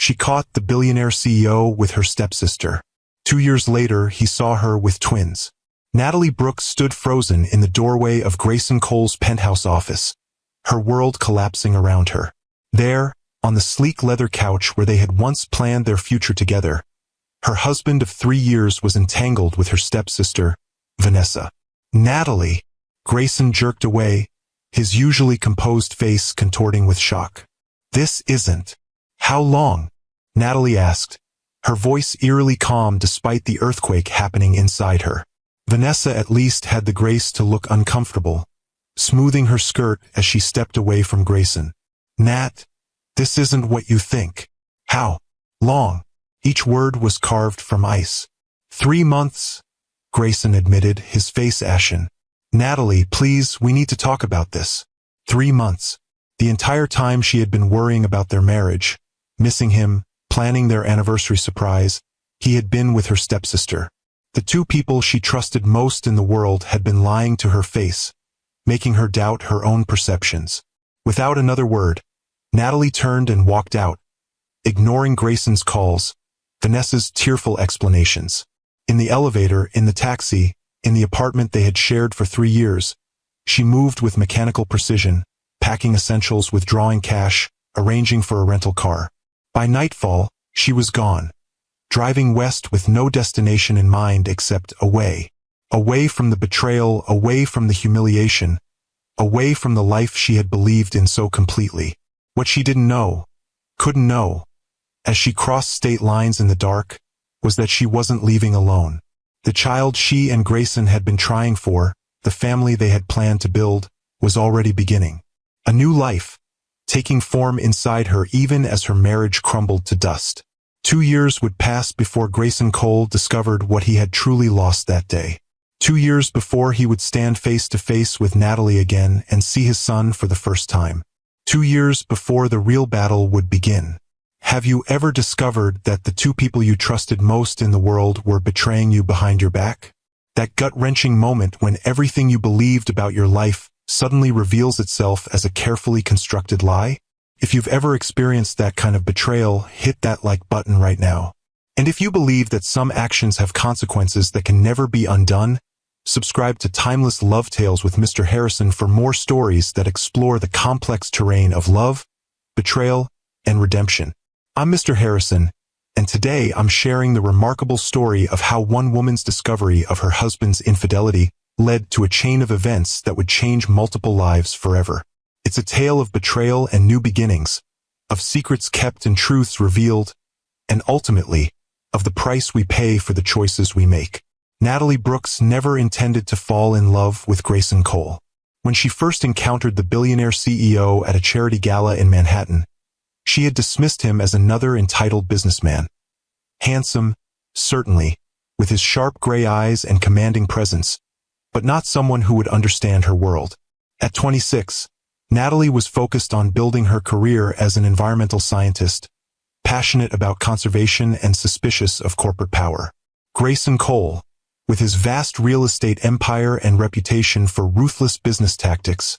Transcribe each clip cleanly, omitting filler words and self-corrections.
She caught the billionaire CEO with her stepsister. 2 years later, he saw her with twins. Natalie Brooks stood frozen in the doorway of Grayson Cole's penthouse office, her world collapsing around her. There, on the sleek leather couch where they had once planned their future together, her husband of 3 years was entangled with her stepsister, Vanessa. Natalie! Grayson jerked away, his usually composed face contorting with shock. This isn't. How long? Natalie asked, her voice eerily calm despite the earthquake happening inside her. Vanessa at least had the grace to look uncomfortable, smoothing her skirt as she stepped away from Grayson. Nat, this isn't what you think. How long? Each word was carved from ice. 3 months, Grayson admitted, his face ashen. Natalie, please, we need to talk about this. 3 months. The entire time she had been worrying about their marriage, missing him, planning their anniversary surprise, he had been with her stepsister. The 2 people she trusted most in the world had been lying to her face, making her doubt her own perceptions. Without another word, Natalie turned and walked out, ignoring Grayson's calls, Vanessa's tearful explanations. In the elevator, in the taxi, in the apartment they had shared for 3 years, she moved with mechanical precision, packing essentials, withdrawing cash, arranging for a rental car. By nightfall, she was gone, driving west with no destination in mind except away. Away from the betrayal, away from the humiliation, away from the life she had believed in so completely. What she didn't know, couldn't know, as she crossed state lines in the dark, was that she wasn't leaving alone. The child she and Grayson had been trying for, the family they had planned to build, was already beginning. A new life, taking form inside her even as her marriage crumbled to dust. 2 years would pass before Grayson Cole discovered what he had truly lost that day. 2 years before he would stand face to face with Natalie again and see his son for the first time. 2 years before the real battle would begin. Have you ever discovered that the 2 people you trusted most in the world were betraying you behind your back? That gut-wrenching moment when everything you believed about your life suddenly reveals itself as a carefully constructed lie? If you've ever experienced that kind of betrayal, hit that like button right now. And if you believe that some actions have consequences that can never be undone, subscribe to Timeless Love Tales with Mr. Harrison for more stories that explore the complex terrain of love, betrayal, and redemption. I'm Mr. Harrison, and today I'm sharing the remarkable story of how one woman's discovery of her husband's infidelity led to a chain of events that would change multiple lives forever. It's a tale of betrayal and new beginnings, of secrets kept and truths revealed, and ultimately, of the price we pay for the choices we make. Natalie Brooks never intended to fall in love with Grayson Cole. When she first encountered the billionaire CEO at a charity gala in Manhattan, she had dismissed him as another entitled businessman. Handsome, certainly, with his sharp gray eyes and commanding presence, but not someone who would understand her world. At 26, Natalie was focused on building her career as an environmental scientist, passionate about conservation and suspicious of corporate power. Grayson Cole, with his vast real estate empire and reputation for ruthless business tactics,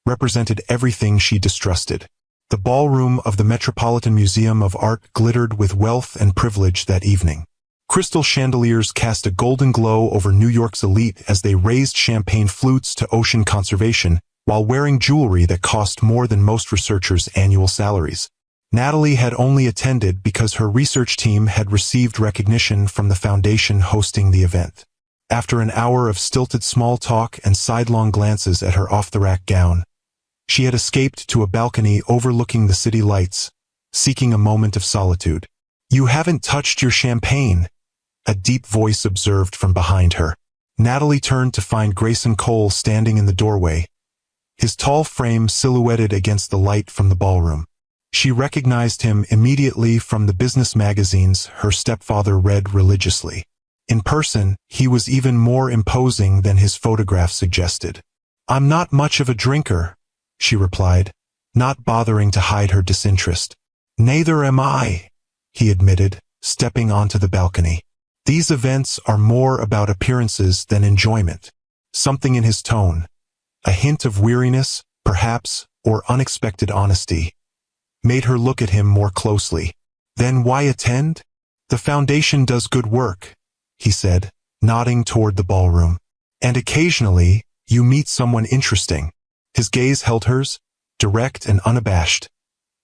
represented everything she distrusted. The ballroom of the Metropolitan Museum of Art glittered with wealth and privilege that evening. Crystal chandeliers cast a golden glow over New York's elite as they raised champagne flutes to ocean conservation, while wearing jewelry that cost more than most researchers' annual salaries. Natalie had only attended because her research team had received recognition from the foundation hosting the event. After an hour of stilted small talk and sidelong glances at her off-the-rack gown, she had escaped to a balcony overlooking the city lights, seeking a moment of solitude. "You haven't touched your champagne," a deep voice observed from behind her. Natalie turned to find Grayson Cole standing in the doorway, his tall frame silhouetted against the light from the ballroom. She recognized him immediately from the business magazines her stepfather read religiously. In person, he was even more imposing than his photograph suggested. "I'm not much of a drinker," she replied, not bothering to hide her disinterest. "Neither am I," he admitted, stepping onto the balcony. "These events are more about appearances than enjoyment." Something in his tone, a hint of weariness, perhaps, or unexpected honesty, made her look at him more closely. Then why attend? The foundation does good work, he said, nodding toward the ballroom. And occasionally, you meet someone interesting. His gaze held hers, direct and unabashed,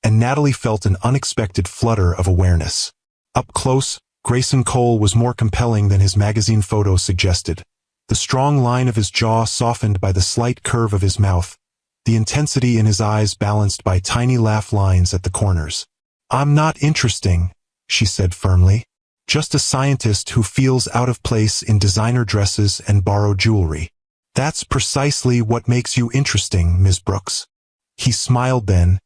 and Natalie felt an unexpected flutter of awareness. Up close, Grayson Cole was more compelling than his magazine photos suggested. The strong line of his jaw softened by the slight curve of his mouth, the intensity in his eyes balanced by tiny laugh lines at the corners. I'm not interesting, she said firmly. Just a scientist who feels out of place in designer dresses and borrowed jewelry. That's precisely what makes you interesting, Ms. Brooks. He smiled then,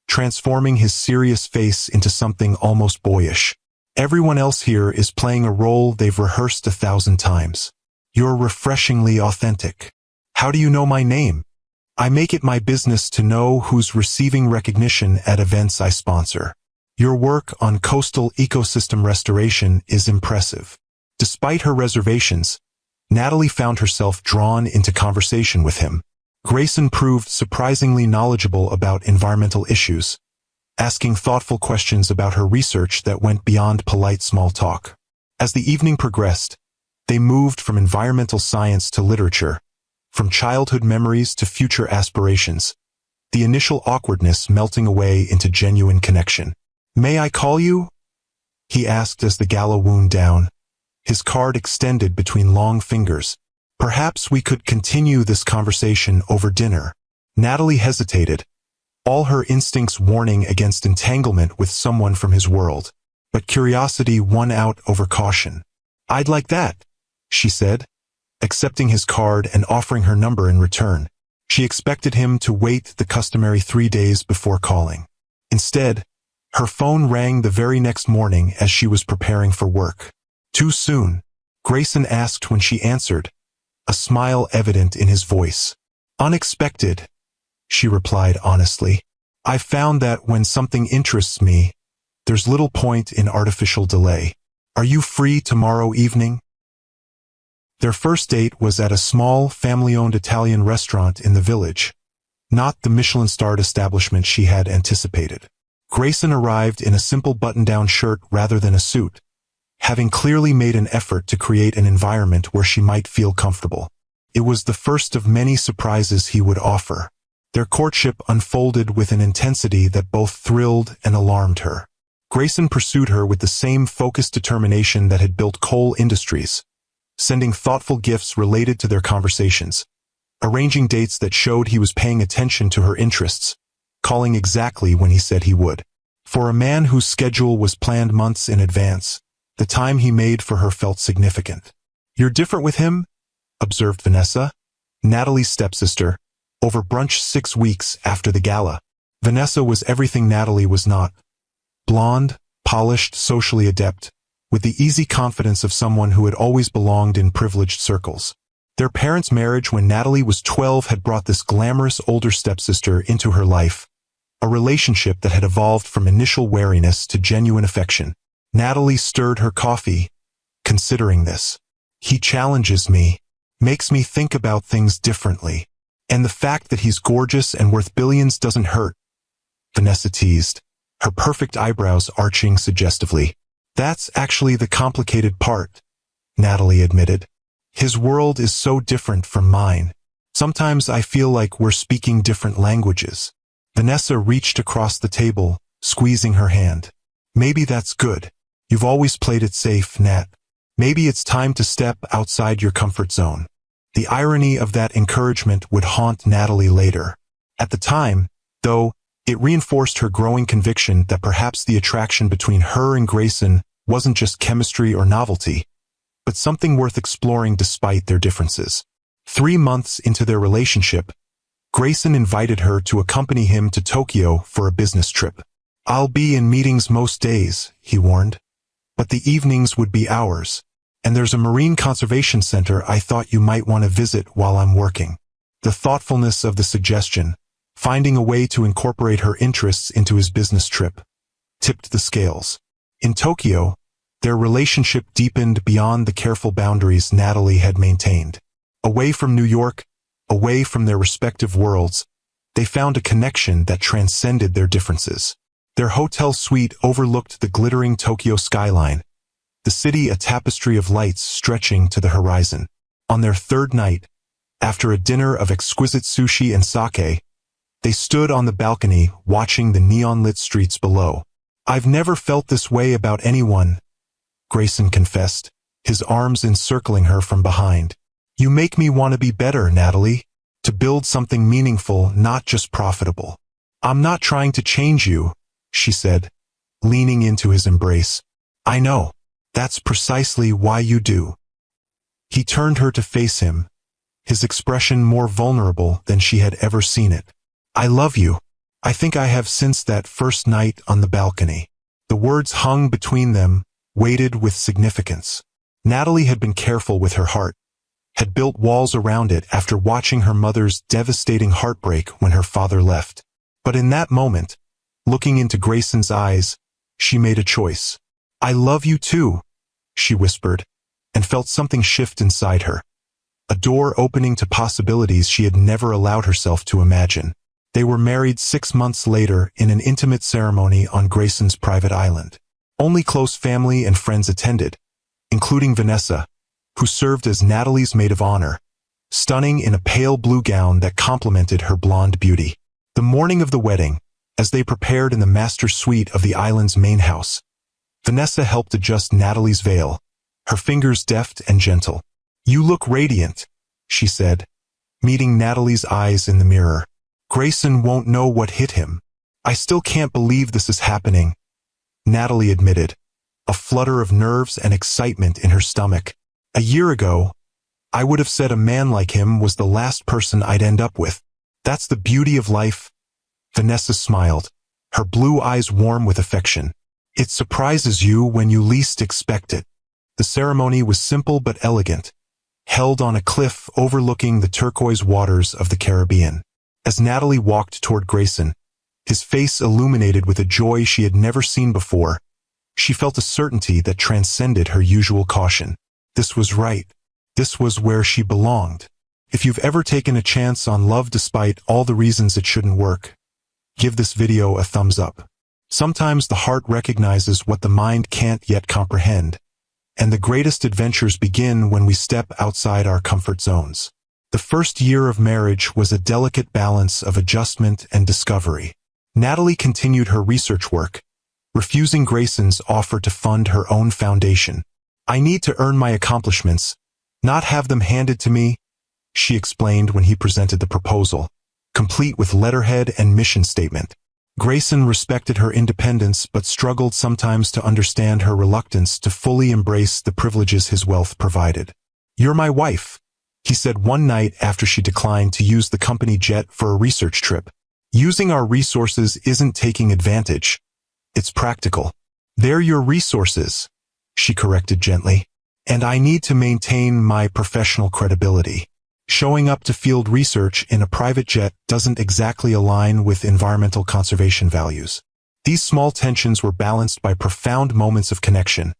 transforming his serious face into something almost boyish. Everyone else here is playing a role they've rehearsed 1,000 times. You're refreshingly authentic. How do you know my name? I make it my business to know who's receiving recognition at events I sponsor. Your work on coastal ecosystem restoration is impressive. Despite her reservations, Natalie found herself drawn into conversation with him. Grayson proved surprisingly knowledgeable about environmental issues, asking thoughtful questions about her research that went beyond polite small talk. As the evening progressed, they moved from environmental science to literature, from childhood memories to future aspirations, the initial awkwardness melting away into genuine connection. May I call you? He asked as the gala wound down, his card extended between long fingers. Perhaps we could continue this conversation over dinner. Natalie hesitated, all her instincts warning against entanglement with someone from his world. But curiosity won out over caution. I'd like that, she said, accepting his card and offering her number in return. She expected him to wait the customary 3 days before calling. Instead, her phone rang the very next morning as she was preparing for work. Too soon, Grayson asked when she answered, a smile evident in his voice. Unexpected, she replied honestly. I found that when something interests me, there's little point in artificial delay. Are you free tomorrow evening? Their first date was at a small, family-owned Italian restaurant in the village, not the Michelin-starred establishment she had anticipated. Grayson arrived in a simple button-down shirt rather than a suit, having clearly made an effort to create an environment where she might feel comfortable. It was the first of many surprises he would offer. Their courtship unfolded with an intensity that both thrilled and alarmed her. Grayson pursued her with the same focused determination that had built Cole Industries, sending thoughtful gifts related to their conversations, arranging dates that showed he was paying attention to her interests, calling exactly when he said he would. For a man whose schedule was planned months in advance, the time he made for her felt significant. You're different with him, observed Vanessa, Natalie's stepsister, over brunch 6 weeks after the gala. Vanessa was everything Natalie was not. Blonde, polished, socially adept, with the easy confidence of someone who had always belonged in privileged circles. Their parents' marriage when Natalie was 12 had brought this glamorous older stepsister into her life, a relationship that had evolved from initial wariness to genuine affection. Natalie stirred her coffee, considering this. He challenges me, makes me think about things differently. And the fact that he's gorgeous and worth billions doesn't hurt, Vanessa teased, her perfect eyebrows arching suggestively. That's actually the complicated part, Natalie admitted. His world is so different from mine. Sometimes I feel like we're speaking different languages. Vanessa reached across the table, squeezing her hand. Maybe that's good. You've always played it safe, Nat. Maybe it's time to step outside your comfort zone. The irony of that encouragement would haunt Natalie later. At the time, though, it reinforced her growing conviction that perhaps the attraction between her and Grayson wasn't just chemistry or novelty, but something worth exploring despite their differences. 3 months into their relationship, Grayson invited her to accompany him to Tokyo for a business trip. I'll be in meetings most days, he warned, but the evenings would be ours. And there's a marine conservation center I thought you might want to visit while I'm working. The thoughtfulness of the suggestion, finding a way to incorporate her interests into his business trip, tipped the scales. In Tokyo, their relationship deepened beyond the careful boundaries Natalie had maintained. Away from New York, away from their respective worlds, they found a connection that transcended their differences. Their hotel suite overlooked the glittering Tokyo skyline, the city a tapestry of lights stretching to the horizon. On their third night, after a dinner of exquisite sushi and sake, they stood on the balcony watching the neon-lit streets below. "I've never felt this way about anyone," Grayson confessed, his arms encircling her from behind. "You make me want to be better, Natalie, to build something meaningful, not just profitable." "I'm not trying to change you," she said, leaning into his embrace. "I know. That's precisely why you do." He turned her to face him, his expression more vulnerable than she had ever seen it. "I love you. I think I have since that first night on the balcony." The words hung between them, weighted with significance. Natalie had been careful with her heart, had built walls around it after watching her mother's devastating heartbreak when her father left. But in that moment, looking into Grayson's eyes, she made a choice. "I love you too," she whispered, and felt something shift inside her. A door opening to possibilities she had never allowed herself to imagine. They were married 6 months later in an intimate ceremony on Grayson's private island. Only close family and friends attended, including Vanessa, who served as Natalie's maid of honor, stunning in a pale blue gown that complemented her blonde beauty. The morning of the wedding, as they prepared in the master suite of the island's main house, Vanessa helped adjust Natalie's veil, her fingers deft and gentle. "You look radiant," she said, meeting Natalie's eyes in the mirror. "Grayson won't know what hit him. I still can't believe this is happening," Natalie admitted, a flutter of nerves and excitement in her stomach. "A year ago, I would have said a man like him was the last person I'd end up with. That's the beauty of life." Vanessa smiled, her blue eyes warm with affection. "It surprises you when you least expect it." The ceremony was simple but elegant, held on a cliff overlooking the turquoise waters of the Caribbean. As Natalie walked toward Grayson, his face illuminated with a joy she had never seen before, she felt a certainty that transcended her usual caution. This was right. This was where she belonged. If you've ever taken a chance on love despite all the reasons it shouldn't work, give this video a thumbs up. Sometimes the heart recognizes what the mind can't yet comprehend, and the greatest adventures begin when we step outside our comfort zones. The first year of marriage was a delicate balance of adjustment and discovery. Natalie continued her research work, refusing Grayson's offer to fund her own foundation. "I need to earn my accomplishments, not have them handed to me," she explained when he presented the proposal, complete with letterhead and mission statement. Grayson respected her independence but struggled sometimes to understand her reluctance to fully embrace the privileges his wealth provided. "You're my wife," he said one night after she declined to use the company jet for a research trip. "Using our resources isn't taking advantage. It's practical." "They're your resources," she corrected gently. "And I need to maintain my professional credibility. Showing up to field research in a private jet doesn't exactly align with environmental conservation values." These small tensions were balanced by profound moments of connection.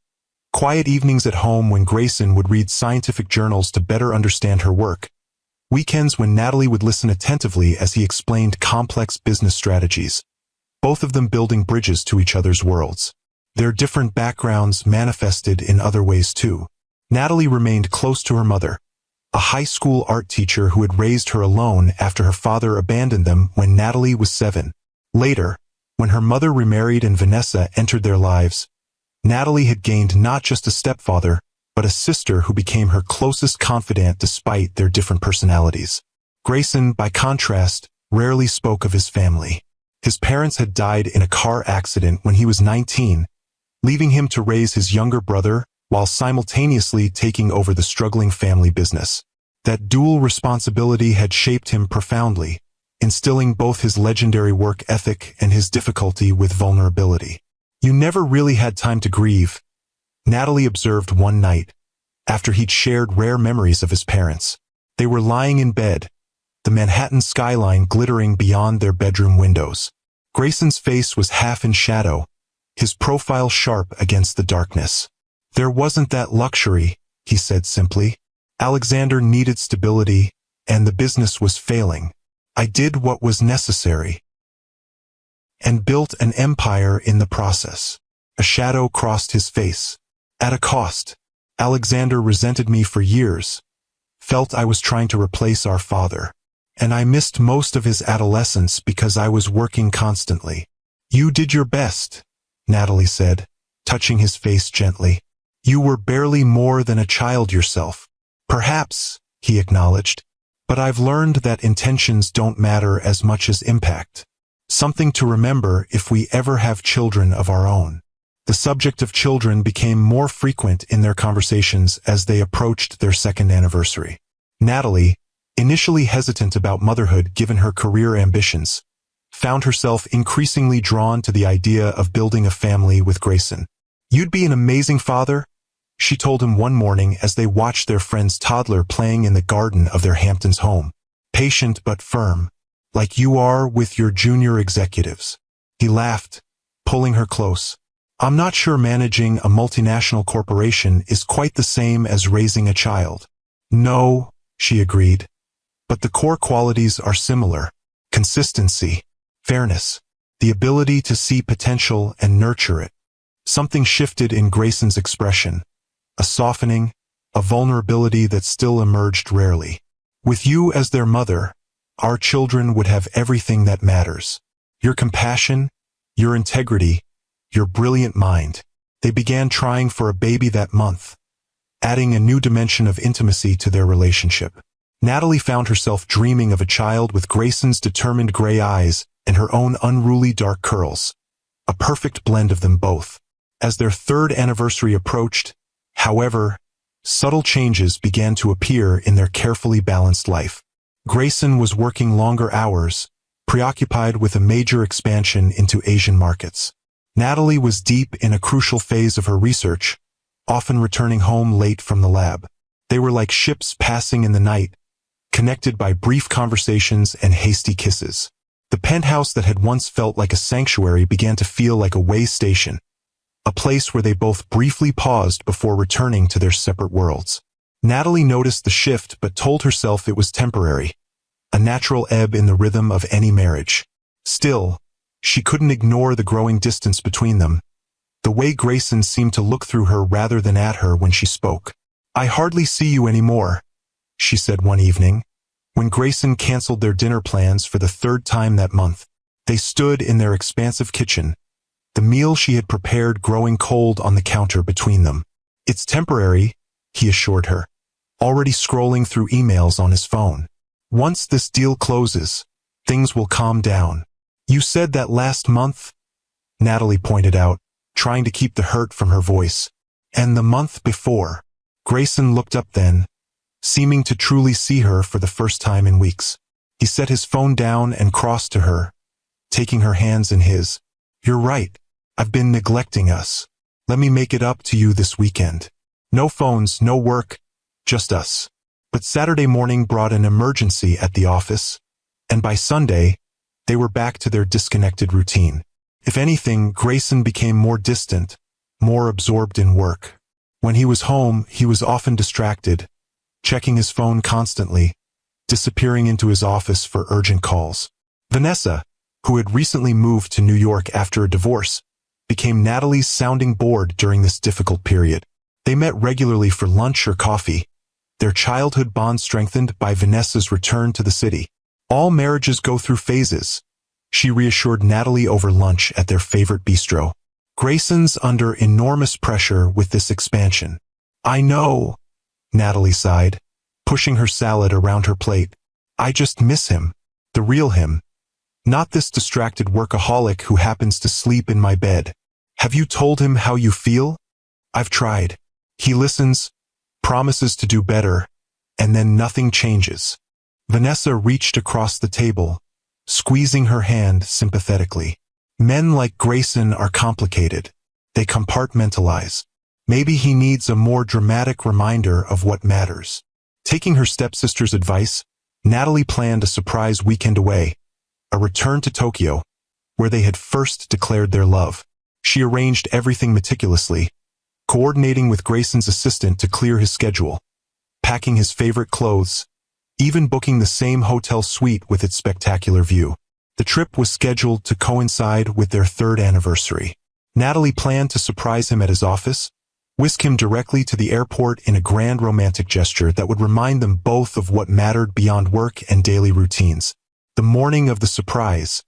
Quiet evenings at home when Grayson would read scientific journals to better understand her work. Weekends when Natalie would listen attentively as he explained complex business strategies, both of them building bridges to each other's worlds. Their different backgrounds manifested in other ways too. Natalie remained close to her mother, a high school art teacher who had raised her alone after her father abandoned them when Natalie was 7. Later, when her mother remarried and Vanessa entered their lives, Natalie had gained not just a stepfather, but a sister who became her closest confidant despite their different personalities. Grayson, by contrast, rarely spoke of his family. His parents had died in a car accident when he was 19, leaving him to raise his younger brother while simultaneously taking over the struggling family business. That dual responsibility had shaped him profoundly, instilling both his legendary work ethic and his difficulty with vulnerability. "You never really had time to grieve," Natalie observed one night, after he'd shared rare memories of his parents. They were lying in bed, the Manhattan skyline glittering beyond their bedroom windows. Grayson's face was half in shadow, his profile sharp against the darkness. "There wasn't that luxury," he said simply. "Alexander needed stability, and the business was failing. I did what was necessary." and built an empire in the process. A shadow crossed his face. At a cost. Alexander resented me for years, felt I was trying to replace our father. And I missed most of his adolescence because I was working constantly. You did your best, Natalie said, touching his face gently. You were barely more than a child yourself. Perhaps, he acknowledged. But I've learned that intentions don't matter as much as impact. Something to remember if we ever have children of our own. The subject of children became more frequent in their conversations as they approached their second anniversary. Natalie, initially hesitant about motherhood given her career ambitions, found herself increasingly drawn to the idea of building a family with Grayson. You'd be an amazing father, she told him one morning as they watched their friend's toddler playing in the garden of their Hamptons home. Patient but firm, like you are with your junior executives. He laughed, pulling her close. I'm not sure managing a multinational corporation is quite the same as raising a child. No, she agreed. But the core qualities are similar. Consistency, fairness, the ability to see potential and nurture it. Something shifted in Grayson's expression. A softening, a vulnerability that still emerged rarely. With you as their mother, our children would have everything that matters. Your compassion, your integrity, your brilliant mind. They began trying for a baby that month, adding a new dimension of intimacy to their relationship. Natalie found herself dreaming of a child with Grayson's determined gray eyes and her own unruly dark curls. A perfect blend of them both. As their third anniversary approached, however, subtle changes began to appear in their carefully balanced life. Grayson was working longer hours, preoccupied with a major expansion into Asian markets. Natalie was deep in a crucial phase of her research, often returning home late from the lab. They were like ships passing in the night, connected by brief conversations and hasty kisses. The penthouse that had once felt like a sanctuary began to feel like a way station, a place where they both briefly paused before returning to their separate worlds. Natalie noticed the shift but told herself it was temporary, a natural ebb in the rhythm of any marriage. Still, she couldn't ignore the growing distance between them, the way Grayson seemed to look through her rather than at her when she spoke. I hardly see you anymore, she said one evening, when Grayson canceled their dinner plans for the third time that month. They stood in their expansive kitchen, the meal she had prepared growing cold on the counter between them. It's temporary, he assured her, already scrolling through emails on his phone. Once this deal closes, things will calm down. You said that last month, Natalie pointed out, trying to keep the hurt from her voice. And the month before. Grayson looked up then, seeming to truly see her for the first time in weeks. He set his phone down and crossed to her, taking her hands in his. You're right. I've been neglecting us. Let me make it up to you this weekend. No phones, no work, just us. But Saturday morning brought an emergency at the office, and by Sunday, they were back to their disconnected routine. If anything, Grayson became more distant, more absorbed in work. When he was home, he was often distracted, checking his phone constantly, disappearing into his office for urgent calls. Vanessa, who had recently moved to New York after a divorce, became Natalie's sounding board during this difficult period. They met regularly for lunch or coffee, their childhood bond strengthened by Vanessa's return to the city. All marriages go through phases, she reassured Natalie over lunch at their favorite bistro. Grayson's under enormous pressure with this expansion. I know, Natalie sighed, pushing her salad around her plate. I just miss him, the real him. Not this distracted workaholic who happens to sleep in my bed. Have you told him how you feel? I've tried. He listens, promises to do better, and then nothing changes. Vanessa reached across the table, squeezing her hand sympathetically. Men like Grayson are complicated. They compartmentalize. Maybe he needs a more dramatic reminder of what matters. Taking her stepsister's advice, Natalie planned a surprise weekend away, a return to Tokyo, where they had first declared their love. She arranged everything meticulously, coordinating with Grayson's assistant to clear his schedule, packing his favorite clothes, even booking the same hotel suite with its spectacular view. The trip was scheduled to coincide with their 3rd anniversary. Natalie planned to surprise him at his office, whisk him directly to the airport in a grand romantic gesture that would remind them both of what mattered beyond work and daily routines. The morning of the surprise,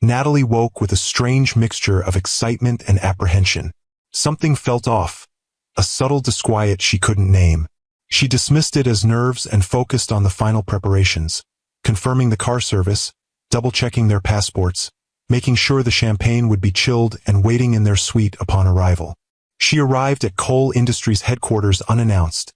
Natalie woke with a strange mixture of excitement and apprehension. Something felt off, a subtle disquiet she couldn't name. She dismissed it as nerves and focused on the final preparations, confirming the car service, double-checking their passports, making sure the champagne would be chilled and waiting in their suite upon arrival. She arrived at Cole Industries headquarters unannounced,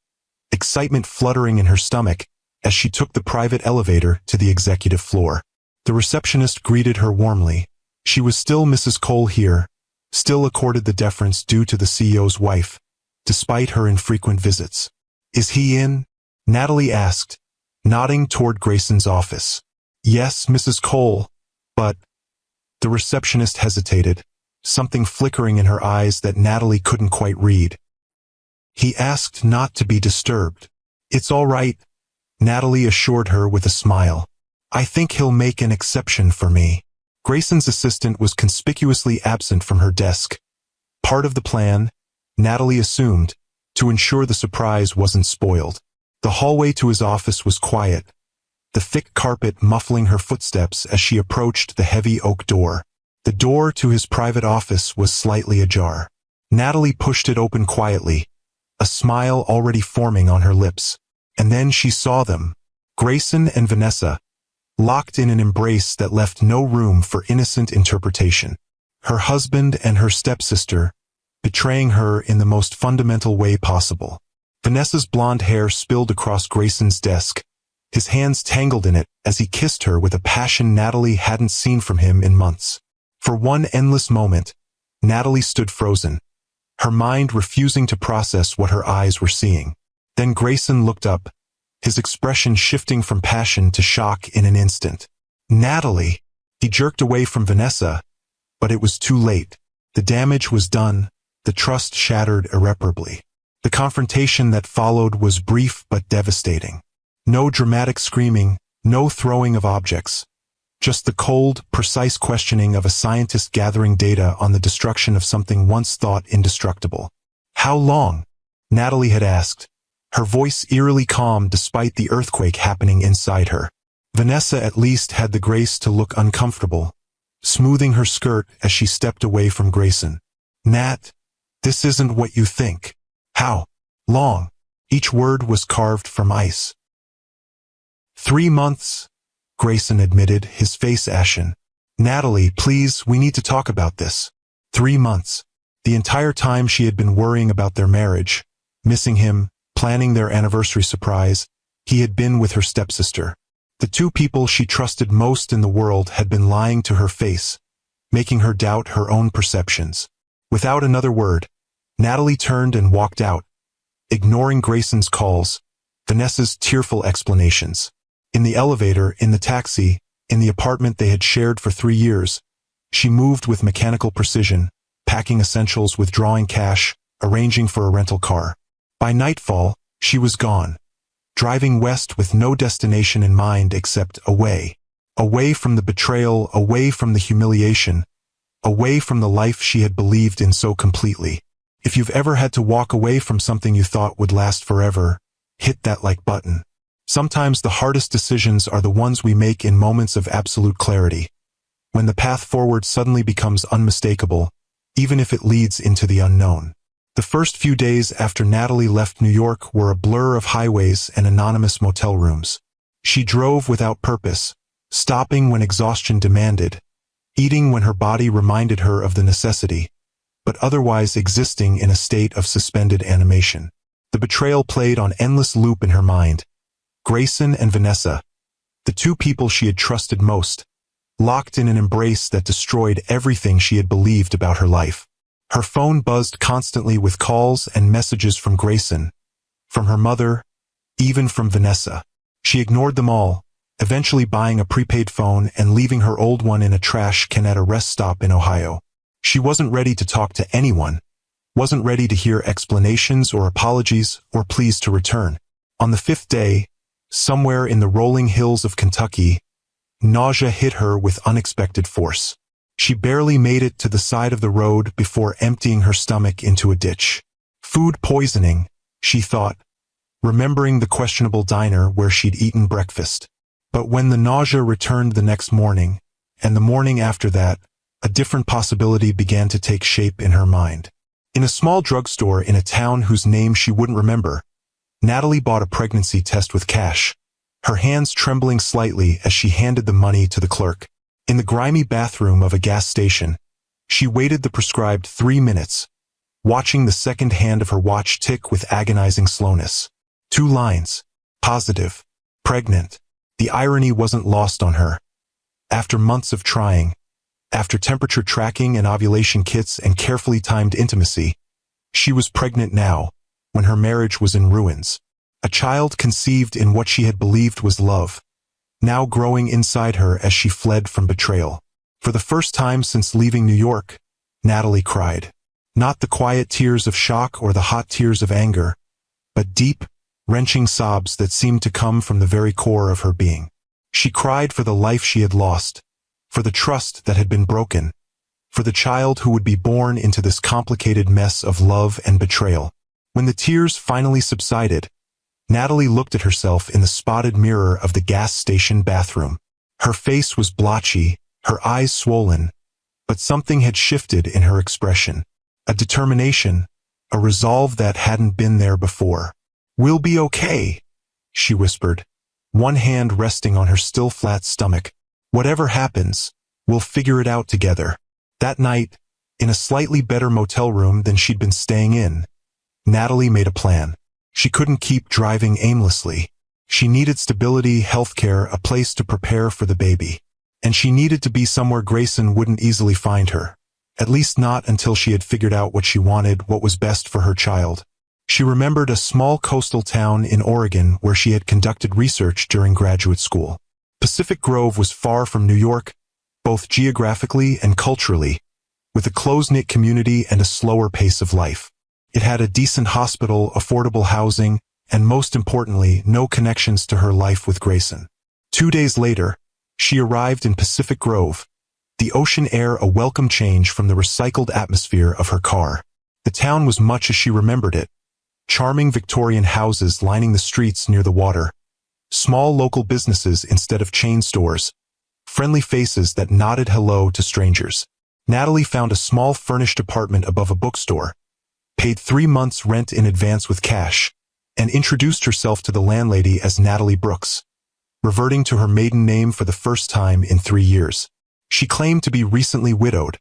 excitement fluttering in her stomach as she took the private elevator to the executive floor. The receptionist greeted her warmly. She was still Mrs. Cole here, still accorded the deference due to the CEO's wife, despite her infrequent visits. "Is he in?" Natalie asked, nodding toward Grayson's office. "Yes, Mrs. Cole, but—" The receptionist hesitated, something flickering in her eyes that Natalie couldn't quite read. "He asked not to be disturbed." "It's all right," Natalie assured her with a smile. "I think he'll make an exception for me." Grayson's assistant was conspicuously absent from her desk. Part of the plan, Natalie assumed, to ensure the surprise wasn't spoiled. The hallway to his office was quiet, the thick carpet muffling her footsteps as she approached the heavy oak door. The door to his private office was slightly ajar. Natalie pushed it open quietly, a smile already forming on her lips. And then she saw them, Grayson and Vanessa, locked in an embrace that left no room for innocent interpretation. Her husband and her stepsister, betraying her in the most fundamental way possible. Vanessa's blonde hair spilled across Grayson's desk, his hands tangled in it as he kissed her with a passion Natalie hadn't seen from him in months. For one endless moment, Natalie stood frozen, her mind refusing to process what her eyes were seeing. Then Grayson looked up, his expression shifting from passion to shock in an instant. "Natalie!" He jerked away from Vanessa, but it was too late. The damage was done, the trust shattered irreparably. The confrontation that followed was brief but devastating. No dramatic screaming, no throwing of objects. Just the cold, precise questioning of a scientist gathering data on the destruction of something once thought indestructible. "How long?" Natalie had asked, her voice eerily calm despite the earthquake happening inside her. Vanessa at least had the grace to look uncomfortable, smoothing her skirt as she stepped away from Grayson. "Nat, this isn't what you think." "How long?" Each word was carved from ice. 3 months, Grayson admitted, his face ashen. "Natalie, please, we need to talk about this." 3 months. The entire time she had been worrying about their marriage, missing him, planning their anniversary surprise, he had been with her stepsister. The two people she trusted most in the world had been lying to her face, making her doubt her own perceptions. Without another word, Natalie turned and walked out, ignoring Grayson's calls, Vanessa's tearful explanations. In the elevator, in the taxi, in the apartment they had shared for 3 years, she moved with mechanical precision, packing essentials, withdrawing cash, arranging for a rental car. By nightfall, she was gone, driving west with no destination in mind except away. Away from the betrayal, away from the humiliation, away from the life she had believed in so completely. If you've ever had to walk away from something you thought would last forever, hit that like button. Sometimes the hardest decisions are the ones we make in moments of absolute clarity, when the path forward suddenly becomes unmistakable, even if it leads into the unknown. The first few days after Natalie left New York were a blur of highways and anonymous motel rooms. She drove without purpose, stopping when exhaustion demanded, eating when her body reminded her of the necessity, but otherwise existing in a state of suspended animation. The betrayal played on endless loop in her mind. Grayson and Vanessa, the two people she had trusted most, locked in an embrace that destroyed everything she had believed about her life. Her phone buzzed constantly with calls and messages from Grayson, from her mother, even from Vanessa. She ignored them all, eventually buying a prepaid phone and leaving her old one in a trash can at a rest stop in Ohio. She wasn't ready to talk to anyone, wasn't ready to hear explanations or apologies or pleas to return. On the 5th day, somewhere in the rolling hills of Kentucky, nausea hit her with unexpected force. She barely made it to the side of the road before emptying her stomach into a ditch. Food poisoning, she thought, remembering the questionable diner where she'd eaten breakfast. But when the nausea returned the next morning, and the morning after that, a different possibility began to take shape in her mind. In a small drugstore in a town whose name she wouldn't remember, Natalie bought a pregnancy test with cash, her hands trembling slightly as she handed the money to the clerk. In the grimy bathroom of a gas station, she waited the prescribed 3 minutes, watching the second hand of her watch tick with agonizing slowness. 2 lines. Positive. Pregnant. The irony wasn't lost on her. After months of trying, after temperature tracking and ovulation kits and carefully timed intimacy, she was pregnant now, when her marriage was in ruins. A child conceived in what she had believed was love, now growing inside her as she fled from betrayal. For the first time since leaving New York, Natalie cried. Not the quiet tears of shock or the hot tears of anger, but deep, wrenching sobs that seemed to come from the very core of her being. She cried for the life she had lost, for the trust that had been broken, for the child who would be born into this complicated mess of love and betrayal. When the tears finally subsided, Natalie looked at herself in the spotted mirror of the gas station bathroom. Her face was blotchy, her eyes swollen, but something had shifted in her expression. A determination, a resolve that hadn't been there before. "We'll be okay," she whispered, one hand resting on her still flat stomach. "Whatever happens, we'll figure it out together." That night, in a slightly better motel room than she'd been staying in, Natalie made a plan. She couldn't keep driving aimlessly. She needed stability, healthcare, a place to prepare for the baby. And she needed to be somewhere Grayson wouldn't easily find her. At least not until she had figured out what she wanted, what was best for her child. She remembered a small coastal town in Oregon where she had conducted research during graduate school. Pacific Grove was far from New York, both geographically and culturally, with a close-knit community and a slower pace of life. It had a decent hospital, affordable housing, and most importantly, no connections to her life with Grayson. 2 days later, she arrived in Pacific Grove, the ocean air a welcome change from the recycled atmosphere of her car. The town was much as she remembered it. Charming Victorian houses lining the streets near the water, small local businesses instead of chain stores, friendly faces that nodded hello to strangers. Natalie found a small furnished apartment above a bookstore, paid 3 months' rent in advance with cash, and introduced herself to the landlady as Natalie Brooks, reverting to her maiden name for the first time in 3 years. She claimed to be recently widowed,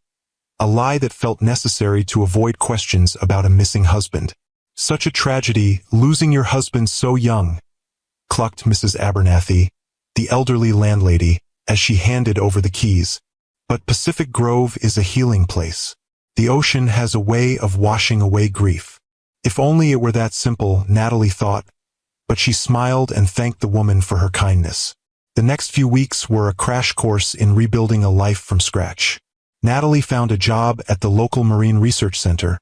a lie that felt necessary to avoid questions about a missing husband. "Such a tragedy, losing your husband so young," clucked Mrs. Abernathy, the elderly landlady, as she handed over the keys. "But Pacific Grove is a healing place. The ocean has a way of washing away grief." If only it were that simple, Natalie thought, but she smiled and thanked the woman for her kindness. The next few weeks were a crash course in rebuilding a life from scratch. Natalie found a job at the local Marine Research Center,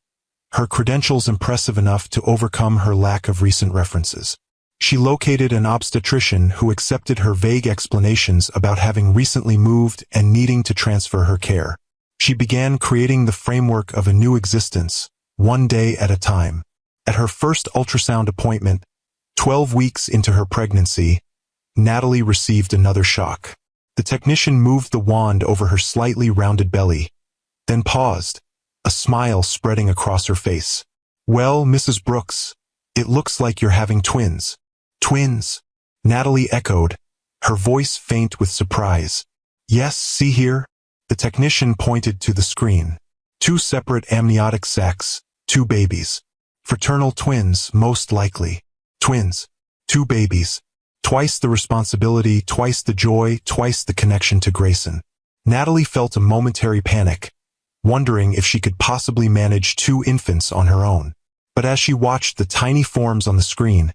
her credentials impressive enough to overcome her lack of recent references. She located an obstetrician who accepted her vague explanations about having recently moved and needing to transfer her care. She began creating the framework of a new existence, one day at a time. At her first ultrasound appointment, 12 weeks into her pregnancy, Natalie received another shock. The technician moved the wand over her slightly rounded belly, then paused, a smile spreading across her face. "Well, Mrs. Brooks, it looks like you're having twins." "Twins?" Natalie echoed, her voice faint with surprise. "Yes, see here?" The technician pointed to the screen. 2 separate amniotic sacs, 2 babies. "Fraternal twins, most likely." Twins. 2 babies. Twice the responsibility, twice the joy, twice the connection to Grayson. Natalie felt a momentary panic, wondering if she could possibly manage 2 infants on her own. But as she watched the tiny forms on the screen,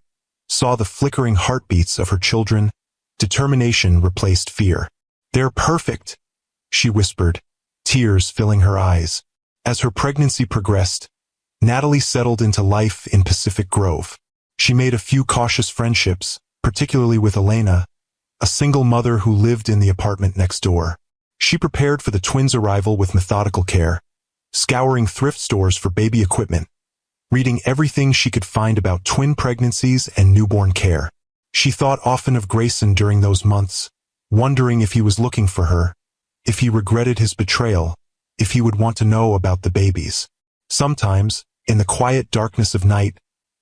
saw the flickering heartbeats of her children, determination replaced fear. "They're perfect," she whispered, tears filling her eyes. As her pregnancy progressed, Natalie settled into life in Pacific Grove. She made a few cautious friendships, particularly with Elena, a single mother who lived in the apartment next door. She prepared for the twins' arrival with methodical care, scouring thrift stores for baby equipment, reading everything she could find about twin pregnancies and newborn care. She thought often of Grayson during those months, wondering if he was looking for her, if he regretted his betrayal, if he would want to know about the babies. Sometimes, in the quiet darkness of night,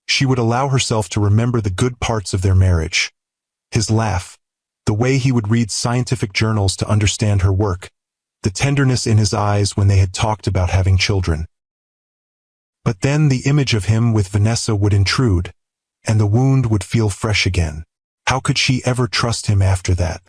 she would allow herself to remember the good parts of their marriage. His laugh, the way he would read scientific journals to understand her work, the tenderness in his eyes when they had talked about having children. But then the image of him with Vanessa would intrude, and the wound would feel fresh again. How could she ever trust him after that?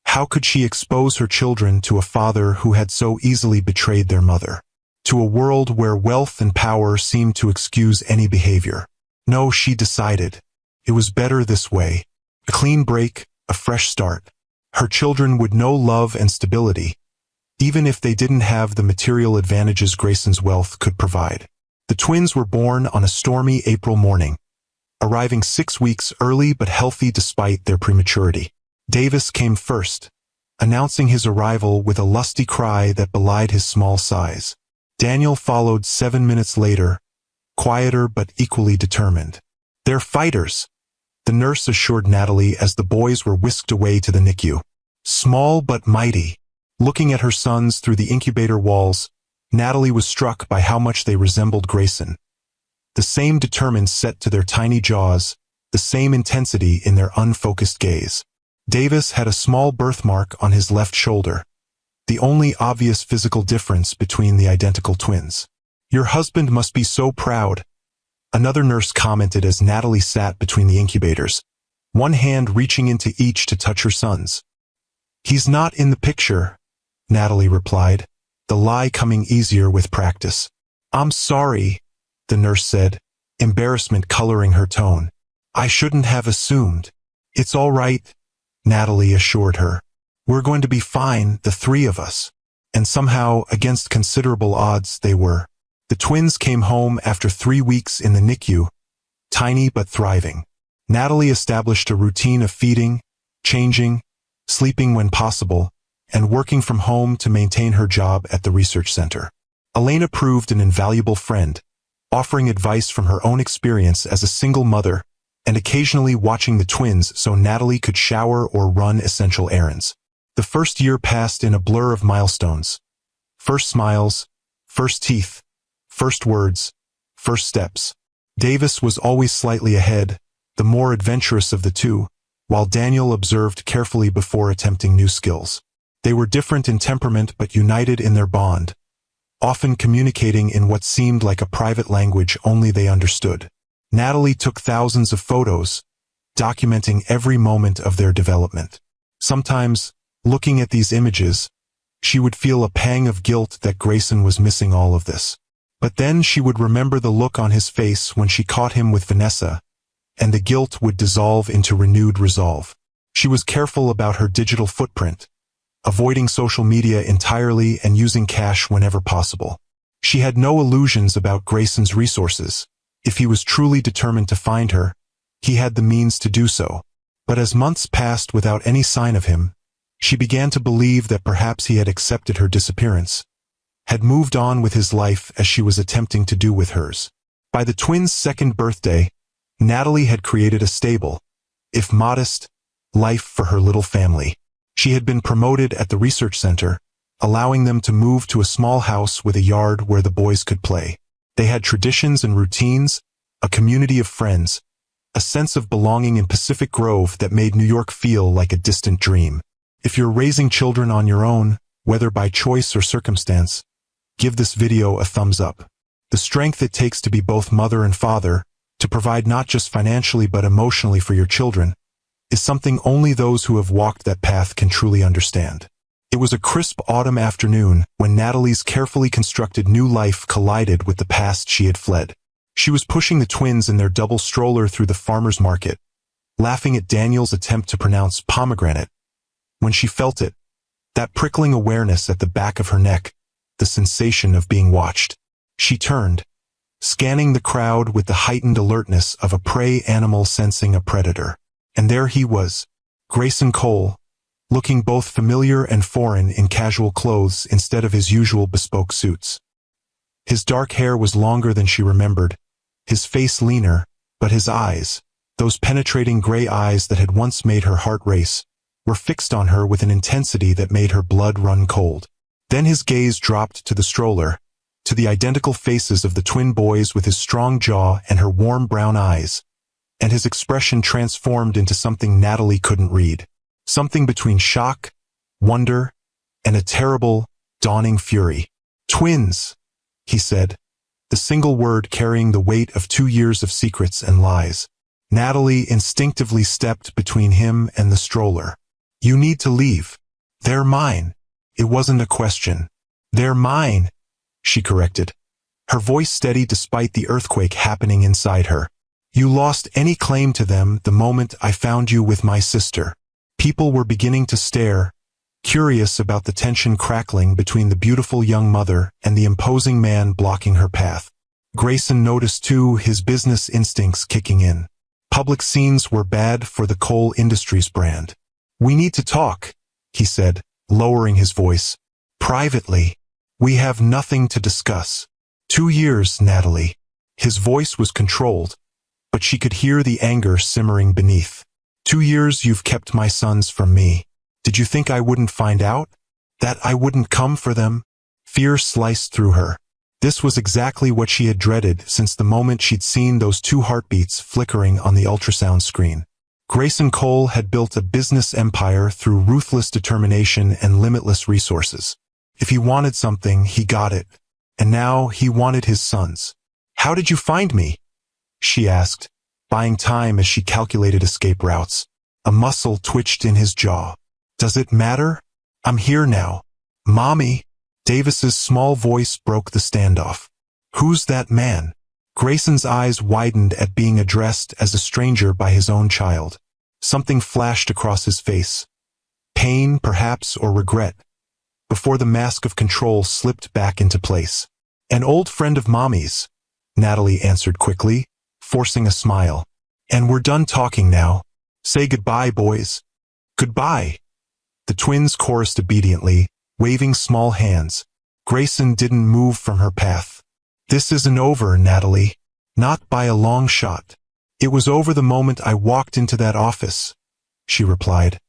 How could she expose her children to a father who had so easily betrayed their mother? To a world where wealth and power seemed to excuse any behavior. No, she decided. It was better this way. A clean break, a fresh start. Her children would know love and stability, even if they didn't have the material advantages Grayson's wealth could provide. The twins were born on a stormy April morning, arriving 6 weeks early but healthy despite their prematurity. Davis came first, announcing his arrival with a lusty cry that belied his small size. Daniel followed 7 minutes later, quieter but equally determined. "They're fighters," the nurse assured Natalie as the boys were whisked away to the NICU. Small but mighty. Looking at her sons through the incubator walls, Natalie was struck by how much they resembled Grayson. The same determined set to their tiny jaws, the same intensity in their unfocused gaze. Davis had a small birthmark on his left shoulder, the only obvious physical difference between the identical twins. "Your husband must be so proud," another nurse commented as Natalie sat between the incubators, one hand reaching into each to touch her sons. "He's not in the picture," Natalie replied, the lie coming easier with practice. "I'm sorry," the nurse said, embarrassment coloring her tone. "I shouldn't have assumed." "It's all right," Natalie assured her. "We're going to be fine, the three of us." And somehow, against considerable odds, they were. The twins came home after 3 weeks in the NICU, tiny but thriving. Natalie established a routine of feeding, changing, sleeping when possible, and working from home to maintain her job at the research center. Elena proved an invaluable friend, offering advice from her own experience as a single mother, and occasionally watching the twins so Natalie could shower or run essential errands. The first year passed in a blur of milestones. First smiles, first teeth, first words, first steps. Davis was always slightly ahead, the more adventurous of the two, while Daniel observed carefully before attempting new skills. They were different in temperament but united in their bond, often communicating in what seemed like a private language only they understood. Natalie took thousands of photos, documenting every moment of their development. Sometimes, looking at these images, she would feel a pang of guilt that Grayson was missing all of this. But then she would remember the look on his face when she caught him with Vanessa, and the guilt would dissolve into renewed resolve. She was careful about her digital footprint, avoiding social media entirely and using cash whenever possible. She had no illusions about Grayson's resources. If he was truly determined to find her, he had the means to do so. But as months passed without any sign of him, she began to believe that perhaps he had accepted her disappearance, had moved on with his life as she was attempting to do with hers. By the twins' second birthday, Natalie had created a stable, if modest, life for her little family. She had been promoted at the research center, allowing them to move to a small house with a yard where the boys could play. They had traditions and routines, a community of friends, a sense of belonging in Pacific Grove that made New York feel like a distant dream. If you're raising children on your own, whether by choice or circumstance, give this video a thumbs up. The strength it takes to be both mother and father, to provide not just financially but emotionally for your children, is something only those who have walked that path can truly understand. It was a crisp autumn afternoon when Natalie's carefully constructed new life collided with the past she had fled. She was pushing the twins in their double stroller through the farmer's market, laughing at Daniel's attempt to pronounce pomegranate, when she felt it, that prickling awareness at the back of her neck, the sensation of being watched. She turned, scanning the crowd with the heightened alertness of a prey animal sensing a predator. And there he was, Grayson Cole, looking both familiar and foreign in casual clothes instead of his usual bespoke suits. His dark hair was longer than she remembered, his face leaner, but his eyes, those penetrating gray eyes that had once made her heart race, were fixed on her with an intensity that made her blood run cold. Then his gaze dropped to the stroller, to the identical faces of the twin boys with his strong jaw and her warm brown eyes, and his expression transformed into something Natalie couldn't read. Something between shock, wonder, and a terrible, dawning fury. "Twins," he said, the single word carrying the weight of 2 years of secrets and lies. Natalie instinctively stepped between him and the stroller. "You need to leave. They're mine." It wasn't a question. "They're mine," she corrected, her voice steady despite the earthquake happening inside her. "You lost any claim to them the moment I found you with my sister." People were beginning to stare, curious about the tension crackling between the beautiful young mother and the imposing man blocking her path. Grayson noticed too, his business instincts kicking in. Public scenes were bad for the Cole Industries brand. "We need to talk," he said, lowering his voice. "Privately. We have nothing to discuss." 2 years, Natalie. His voice was controlled, but she could hear the anger simmering beneath. 2 years you've kept my sons from me. Did you think I wouldn't find out? That I wouldn't come for them? Fear sliced through her. This was exactly what she had dreaded since the moment she'd seen those 2 heartbeats flickering on the ultrasound screen. Grayson Cole had built a business empire through ruthless determination and limitless resources. If he wanted something, he got it. And now he wanted his sons. "How did you find me?" she asked, buying time as she calculated escape routes. A muscle twitched in his jaw. "Does it matter? I'm here now." "Mommy." Davis's small voice broke the standoff. "Who's that man?" Grayson's eyes widened at being addressed as a stranger by his own child. Something flashed across his face. Pain, perhaps, or regret, before the mask of control slipped back into place. "An old friend of Mommy's," Natalie answered quickly, forcing a smile. "And we're done talking now. Say goodbye, boys." "Goodbye." The twins chorused obediently, waving small hands. Grayson didn't move from her path. "This isn't over, Natalie. Not by a long shot." "It was over the moment I walked into that office," she replied,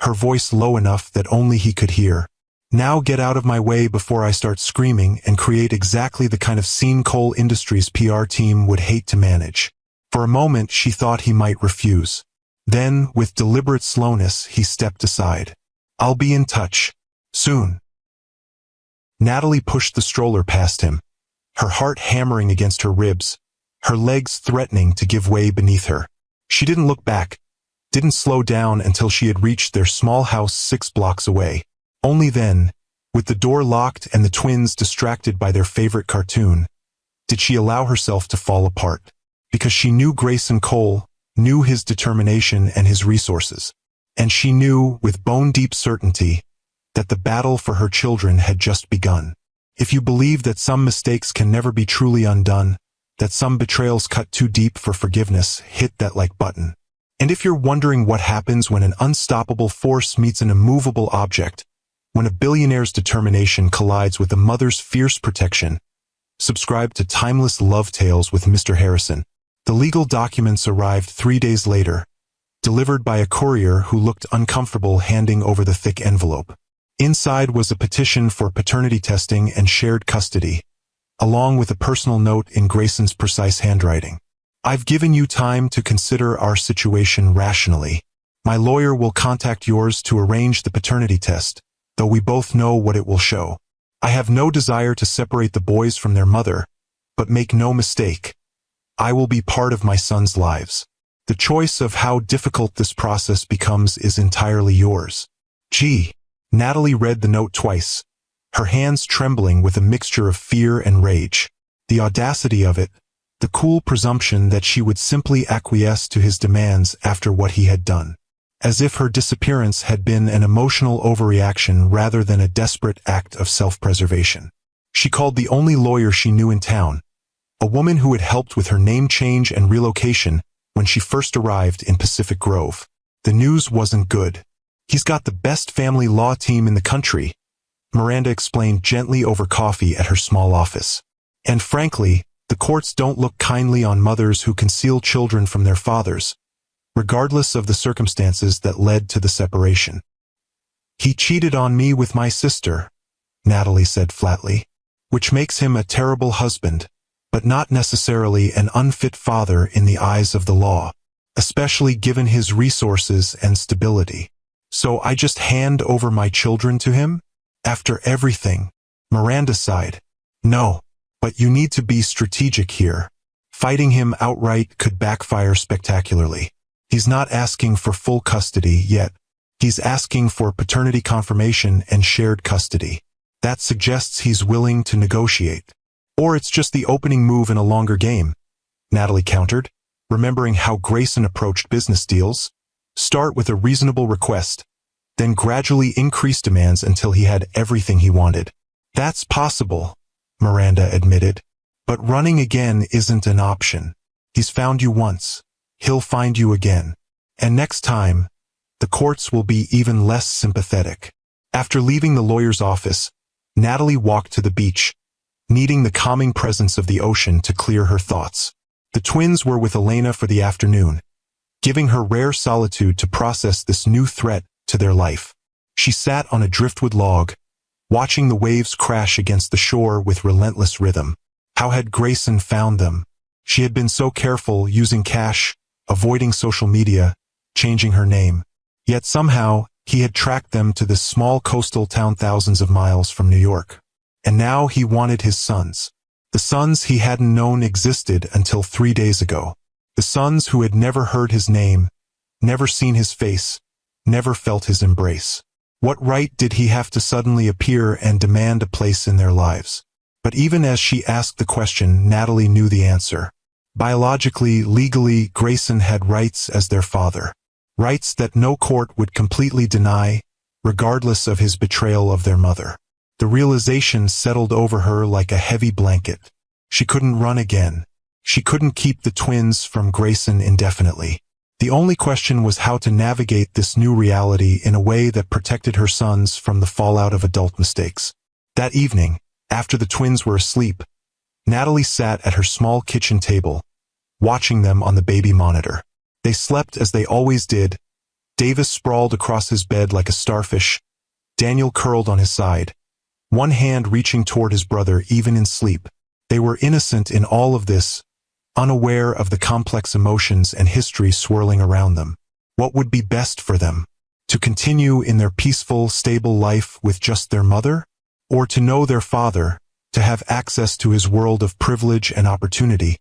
her voice low enough that only he could hear. "Now get out of my way before I start screaming and create exactly the kind of scene Cole Industries PR team would hate to manage." For a moment she thought he might refuse. Then, with deliberate slowness, he stepped aside. "I'll be in touch. Soon." Natalie pushed the stroller past him, her heart hammering against her ribs, her legs threatening to give way beneath her. She didn't look back, didn't slow down until she had reached their small house 6 blocks away. Only then, with the door locked and the twins distracted by their favorite cartoon, did she allow herself to fall apart. Because she knew Grayson Cole, knew his determination and his resources. And she knew, with bone-deep certainty, that the battle for her children had just begun. If you believe that some mistakes can never be truly undone, that some betrayals cut too deep for forgiveness, hit that like button. And if you're wondering what happens when an unstoppable force meets an immovable object, when a billionaire's determination collides with a mother's fierce protection, subscribe to Timeless Love Tales with Mr. Harrison. The legal documents arrived 3 days later, delivered by a courier who looked uncomfortable handing over the thick envelope. Inside was a petition for paternity testing and shared custody, along with a personal note in Grayson's precise handwriting. "I've given you time to consider our situation rationally. My lawyer will contact yours to arrange the paternity test, though we both know what it will show. I have no desire to separate the boys from their mother, but make no mistake, I will be part of my sons' lives. The choice of how difficult this process becomes is entirely yours." Gee. Natalie read the note twice, her hands trembling with a mixture of fear and rage. The audacity of it, the cool presumption that she would simply acquiesce to his demands after what he had done. As if her disappearance had been an emotional overreaction rather than a desperate act of self-preservation. She called the only lawyer she knew in town, a woman who had helped with her name change and relocation when she first arrived in Pacific Grove. The news wasn't good. He's got the best family law team in the country, Miranda explained gently over coffee at her small office. And frankly, the courts don't look kindly on mothers who conceal children from their fathers, regardless of the circumstances that led to the separation. He cheated on me with my sister, Natalie said flatly, which makes him a terrible husband, but not necessarily an unfit father in the eyes of the law, especially given his resources and stability. So I just hand over my children to him? After everything? Miranda sighed. No, but you need to be strategic here. Fighting him outright could backfire spectacularly. He's not asking for full custody yet. He's asking for paternity confirmation and shared custody. That suggests he's willing to negotiate. Or it's just the opening move in a longer game, Natalie countered, remembering how Grayson approached business deals. Start with a reasonable request, then gradually increase demands until he had everything he wanted. That's possible, Miranda admitted. But running again isn't an option. He's found you once. He'll find you again. And next time, the courts will be even less sympathetic. After leaving the lawyer's office, Natalie walked to the beach, needing the calming presence of the ocean to clear her thoughts. The twins were with Elena for the afternoon, giving her rare solitude to process this new threat to their life. She sat on a driftwood log, watching the waves crash against the shore with relentless rhythm. How had Grayson found them? She had been so careful, using cash, avoiding social media, changing her name. Yet somehow, he had tracked them to this small coastal town thousands of miles from New York. And now he wanted his sons. The sons he hadn't known existed until 3 days ago. The sons who had never heard his name, never seen his face, never felt his embrace. What right did he have to suddenly appear and demand a place in their lives? But even as she asked the question, Natalie knew the answer. Biologically, legally, Grayson had rights as their father. Rights that no court would completely deny, regardless of his betrayal of their mother. The realization settled over her like a heavy blanket. She couldn't run again. She couldn't keep the twins from Grayson indefinitely. The only question was how to navigate this new reality in a way that protected her sons from the fallout of adult mistakes. That evening, after the twins were asleep, Natalie sat at her small kitchen table, watching them on the baby monitor. They slept as they always did. Davis sprawled across his bed like a starfish, Daniel curled on his side, one hand reaching toward his brother even in sleep. They were innocent in all of this, unaware of the complex emotions and history swirling around them. What would be best for them? To continue in their peaceful, stable life with just their mother? Or to know their father, to have access to his world of privilege and opportunity,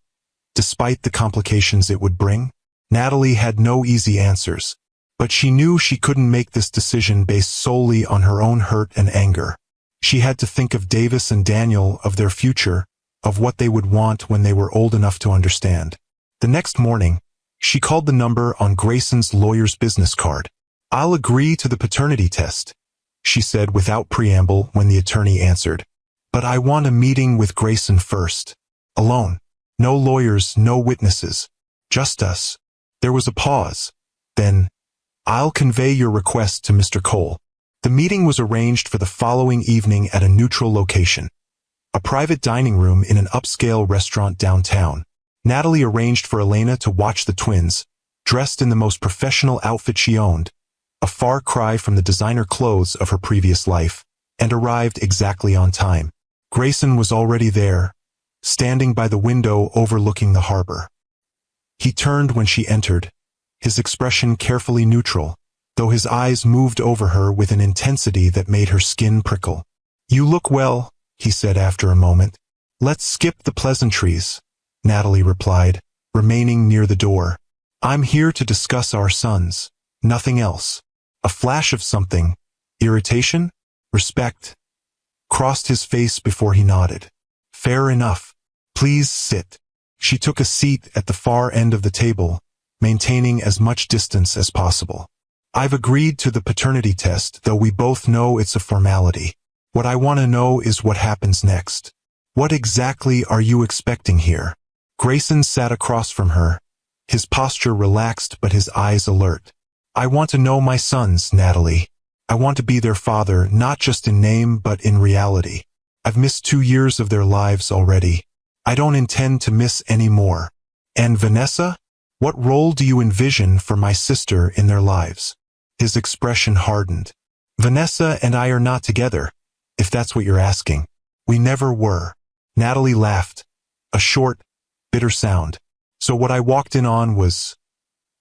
despite the complications it would bring? Natalie had no easy answers, but she knew she couldn't make this decision based solely on her own hurt and anger. She had to think of Davis and Daniel, of their future, of what they would want when they were old enough to understand. The next morning, she called the number on Grayson's lawyer's business card. "I'll agree to the paternity test," she said without preamble when the attorney answered. "But I want a meeting with Grayson first. Alone. No lawyers, no witnesses. Just us." There was a pause. Then, "I'll convey your request to Mr. Cole." The meeting was arranged for the following evening at a neutral location, a private dining room in an upscale restaurant downtown. Natalie arranged for Elena to watch the twins, dressed in the most professional outfit she owned, a far cry from the designer clothes of her previous life, and arrived exactly on time. Grayson was already there, standing by the window overlooking the harbor. He turned when she entered, his expression carefully neutral, though his eyes moved over her with an intensity that made her skin prickle. "You look well," he said after a moment. "Let's skip the pleasantries," Natalie replied, remaining near the door. "I'm here to discuss our sons, nothing else." A flash of something, irritation, respect, crossed his face before he nodded. "Fair enough. Please sit." She took a seat at the far end of the table, maintaining as much distance as possible. "I've agreed to the paternity test, though we both know it's a formality. What I want to know is what happens next. What exactly are you expecting here?" Grayson sat across from her, his posture relaxed but his eyes alert. I want to know my sons, Natalie. I want to be their father, not just in name but in reality. I've missed 2 years of their lives already. I don't intend to miss any more. And Vanessa? What role do you envision for my sister in their lives? His expression hardened. Vanessa and I are not together, if that's what you're asking. We never were. Natalie laughed. A short, bitter sound. So what I walked in on was…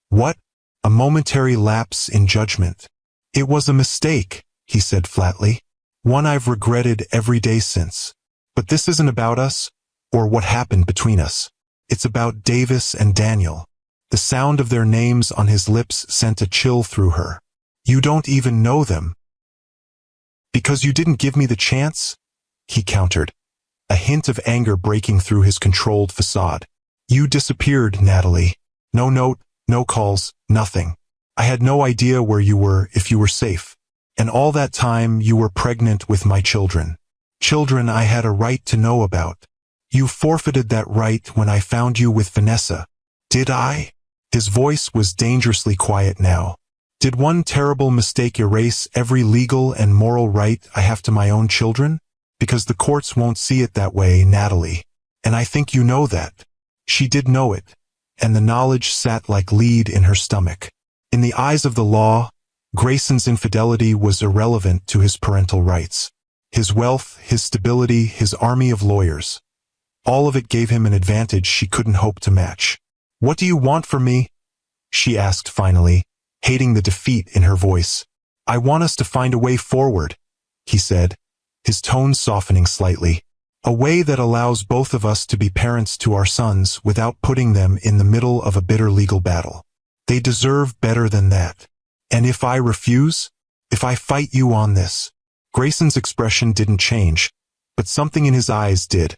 What? A momentary lapse in judgment. It was a mistake, he said flatly. One I've regretted every day since. But this isn't about us, or what happened between us. It's about Davis and Daniel. The sound of their names on his lips sent a chill through her. You don't even know them. Because you didn't give me the chance? He countered, a hint of anger breaking through his controlled facade. You disappeared, Natalie. No note, no calls, nothing. I had no idea where you were, if you were safe. And all that time you were pregnant with my children. Children I had a right to know about. You forfeited that right when I found you with Vanessa. Did I? His voice was dangerously quiet now. Did one terrible mistake erase every legal and moral right I have to my own children? Because the courts won't see it that way, Natalie. And I think you know that. She did know it, and the knowledge sat like lead in her stomach. In the eyes of the law, Grayson's infidelity was irrelevant to his parental rights. His wealth, his stability, his army of lawyers. All of it gave him an advantage she couldn't hope to match. What do you want from me? She asked finally, hating the defeat in her voice. I want us to find a way forward, he said, his tone softening slightly. A way that allows both of us to be parents to our sons without putting them in the middle of a bitter legal battle. They deserve better than that. And if I refuse? If I fight you on this? Grayson's expression didn't change, but something in his eyes did.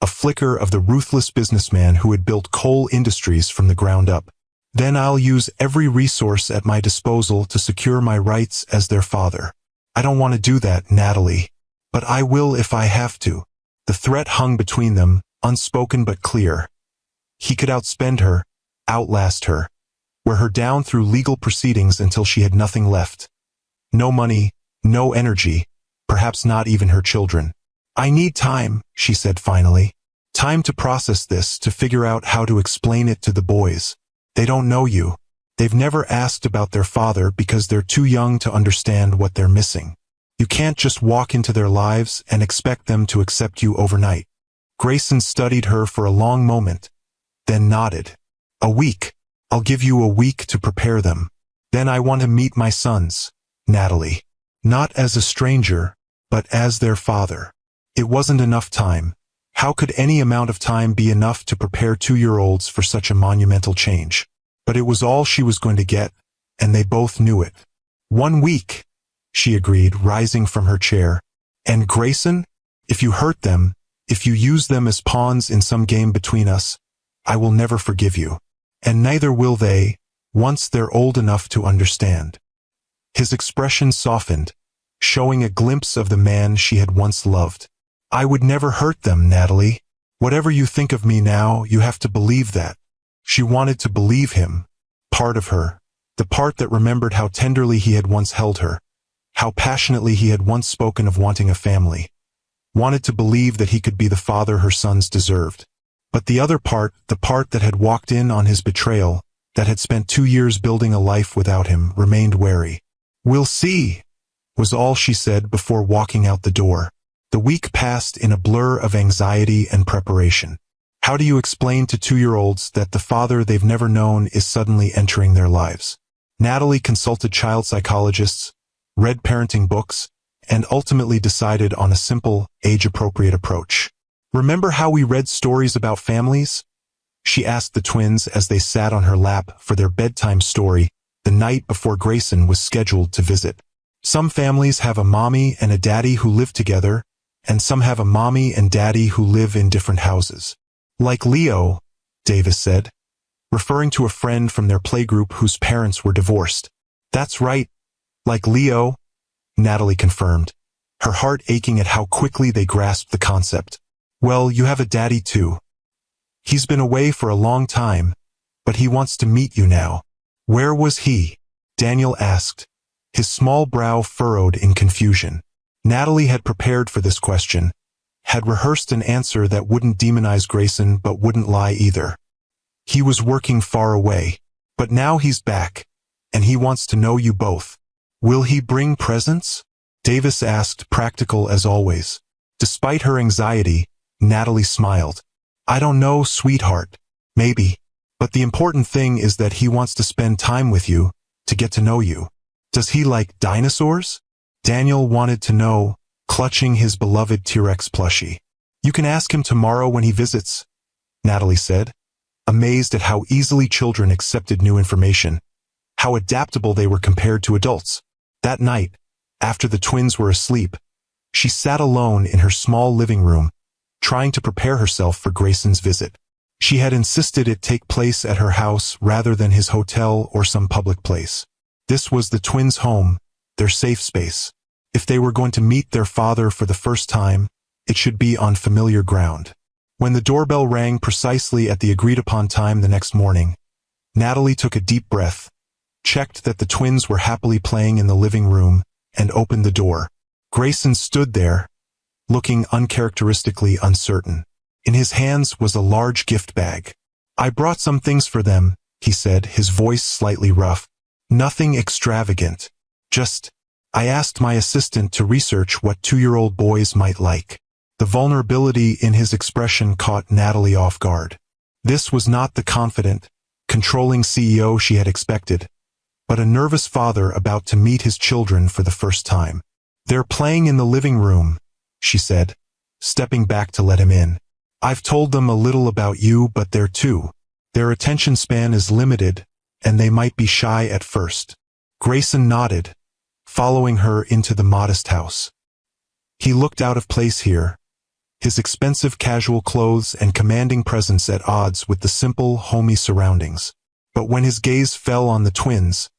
A flicker of the ruthless businessman who had built coal industries from the ground up. Then I'll use every resource at my disposal to secure my rights as their father. I don't want to do that, Natalie. But I will if I have to. The threat hung between them, unspoken but clear. He could outspend her, outlast her, wear her down through legal proceedings until she had nothing left. No money, no energy, perhaps not even her children. I need time, she said finally. Time to process this, to figure out how to explain it to the boys. They don't know you. They've never asked about their father because they're too young to understand what they're missing. You can't just walk into their lives and expect them to accept you overnight. Grayson studied her for a long moment, then nodded. A week. I'll give you a week to prepare them. Then I want to meet my sons, Natalie. Not as a stranger, but as their father. It wasn't enough time. How could any amount of time be enough to prepare 2-year-olds for such a monumental change? But it was all she was going to get, and they both knew it. 1 week, she agreed, rising from her chair. And Grayson, if you hurt them, if you use them as pawns in some game between us, I will never forgive you. And neither will they, once they're old enough to understand. His expression softened, showing a glimpse of the man she had once loved. I would never hurt them, Natalie. Whatever you think of me now, you have to believe that. She wanted to believe him. Part of her, the part that remembered how tenderly he had once held her, how passionately he had once spoken of wanting a family. Wanted to believe that he could be the father her sons deserved. But the other part, the part that had walked in on his betrayal, that had spent 2 years building a life without him, remained wary. We'll see, was all she said before walking out the door. The week passed in a blur of anxiety and preparation. How do you explain to 2-year-olds that the father they've never known is suddenly entering their lives? Natalie consulted child psychologists, read parenting books, and ultimately decided on a simple, age-appropriate approach. Remember how we read stories about families? She asked the twins as they sat on her lap for their bedtime story the night before Grayson was scheduled to visit. Some families have a mommy and a daddy who live together, and some have a mommy and daddy who live in different houses. Like Leo, Davis said, referring to a friend from their playgroup whose parents were divorced. That's right, like Leo, Natalie confirmed, her heart aching at how quickly they grasped the concept. Well, you have a daddy too. He's been away for a long time, but he wants to meet you now. Where was he? Daniel asked, his small brow furrowed in confusion. Natalie had prepared for this question, had rehearsed an answer that wouldn't demonize Grayson but wouldn't lie either. He was working far away, but now he's back, and he wants to know you both. Will he bring presents? Davis asked, practical as always. Despite her anxiety, Natalie smiled. I don't know, sweetheart. Maybe. But the important thing is that he wants to spend time with you, to get to know you. Does he like dinosaurs? Daniel wanted to know, clutching his beloved T-Rex plushie. You can ask him tomorrow when he visits, Natalie said, amazed at how easily children accepted new information, how adaptable they were compared to adults. That night, after the twins were asleep, she sat alone in her small living room, trying to prepare herself for Grayson's visit. She had insisted it take place at her house rather than his hotel or some public place. This was the twins' home, their safe space. If they were going to meet their father for the first time, it should be on familiar ground. When the doorbell rang precisely at the agreed-upon time the next morning, Natalie took a deep breath, checked that the twins were happily playing in the living room, and opened the door. Grayson stood there, looking uncharacteristically uncertain. In his hands was a large gift bag. I brought some things for them, he said, his voice slightly rough. Nothing extravagant. I asked my assistant to research what 2-year-old boys might like. The vulnerability in his expression caught Natalie off guard. This was not the confident, controlling CEO she had expected, but a nervous father about to meet his children for the first time. They're playing in the living room, she said, stepping back to let him in. I've told them a little about you, but they're 2. Their attention span is limited, and they might be shy at first. Grayson nodded, following her into the modest house. He looked out of place here, his expensive casual clothes and commanding presence at odds with the simple, homey surroundings. But when his gaze fell on the twins,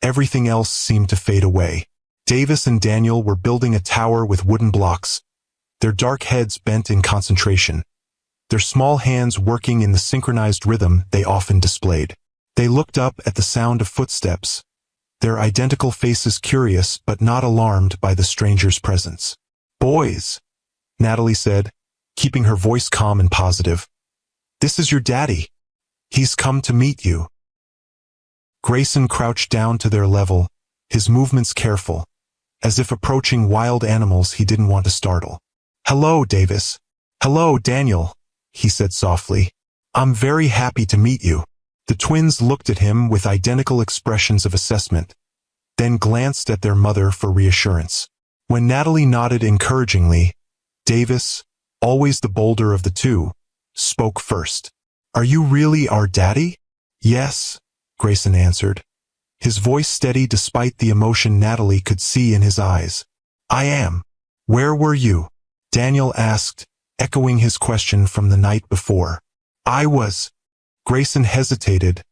everything else seemed to fade away. Davis and Daniel were building a tower with wooden blocks, their dark heads bent in concentration, their small hands working in the synchronized rhythm they often displayed. They looked up at the sound of footsteps, their identical faces curious but not alarmed by the stranger's presence. Boys, Natalie said, keeping her voice calm and positive. This is your daddy. He's come to meet you. Grayson crouched down to their level, his movements careful, as if approaching wild animals he didn't want to startle. Hello, Davis. Hello, Daniel, he said softly. I'm very happy to meet you. The twins looked at him with identical expressions of assessment, then glanced at their mother for reassurance. When Natalie nodded encouragingly, Davis, always the bolder of the two, spoke first. Are you really our daddy? Yes, Grayson answered, his voice steady despite the emotion Natalie could see in his eyes. I am. Where were you? Daniel asked, echoing his question from the night before. I was. Grayson hesitated,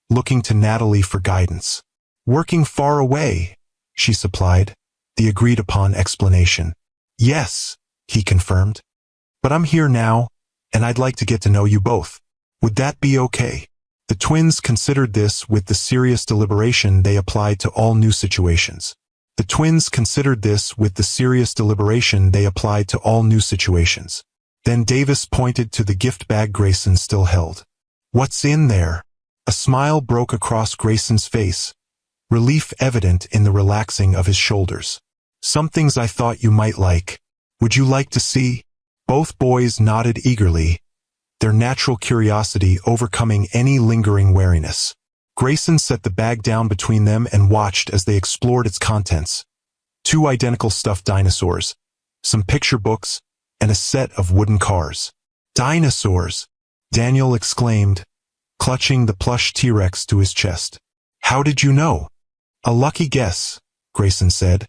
looking to Natalie for guidance. Working far away, she supplied, the agreed-upon explanation. Yes, he confirmed. But I'm here now, and I'd like to get to know you both. Would that be okay? The twins considered this with the serious deliberation they applied to all new situations. Then Davis pointed to the gift bag Grayson still held. What's in there? A smile broke across Grayson's face, relief evident in the relaxing of his shoulders. Some things I thought you might like. Would you like to see? Both boys nodded eagerly, their natural curiosity overcoming any lingering wariness. Grayson set the bag down between them and watched as they explored its contents. 2 identical stuffed dinosaurs, some picture books, and a set of wooden cars. Dinosaurs! Daniel exclaimed, clutching the plush T-Rex to his chest. How did you know? A lucky guess, Grayson said,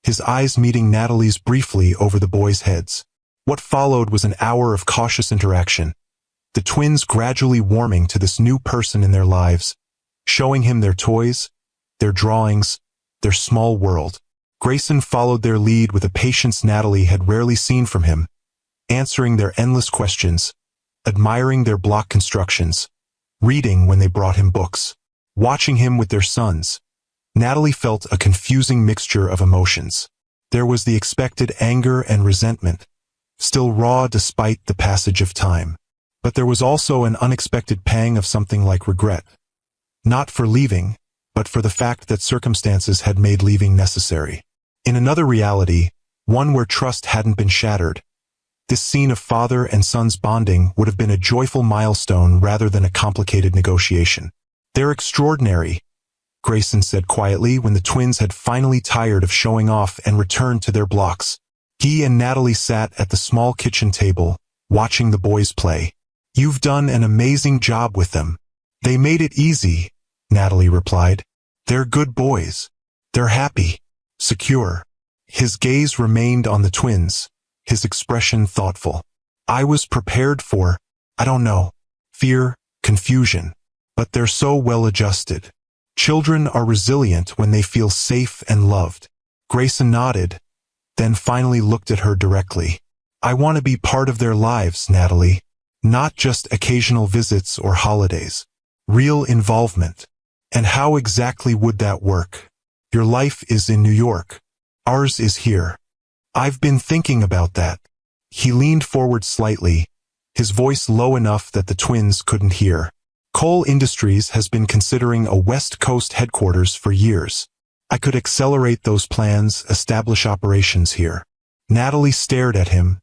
his eyes meeting Natalie's briefly over the boys' heads. What followed was an hour of cautious interaction, the twins gradually warming to this new person in their lives, showing him their toys, their drawings, their small world. Grayson followed their lead with a patience Natalie had rarely seen from him, answering their endless questions, admiring their block constructions, reading when they brought him books, watching him with their sons, Natalie felt a confusing mixture of emotions. There was the expected anger and resentment, still raw despite the passage of time. But there was also an unexpected pang of something like regret. Not for leaving, but for the fact that circumstances had made leaving necessary. In another reality, one where trust hadn't been shattered, this scene of father and son's bonding would have been a joyful milestone rather than a complicated negotiation. "They're extraordinary," Grayson said quietly when the twins had finally tired of showing off and returned to their blocks. He and Natalie sat at the small kitchen table, watching the boys play. "You've done an amazing job with them." "They made it easy," Natalie replied. "They're good boys. They're happy, secure." His gaze remained on the twins, his expression thoughtful. "I was prepared for, I don't know, fear, confusion. But they're so well adjusted. Children are resilient when they feel safe and loved." Grayson nodded, then finally looked at her directly. "I want to be part of their lives, Natalie. Not just occasional visits or holidays. Real involvement." "And how exactly would that work? Your life is in New York. Ours is here." "I've been thinking about that." He leaned forward slightly, his voice low enough that the twins couldn't hear. "Coal Industries has been considering a West Coast headquarters for years. I could accelerate those plans, establish operations here." Natalie stared at him,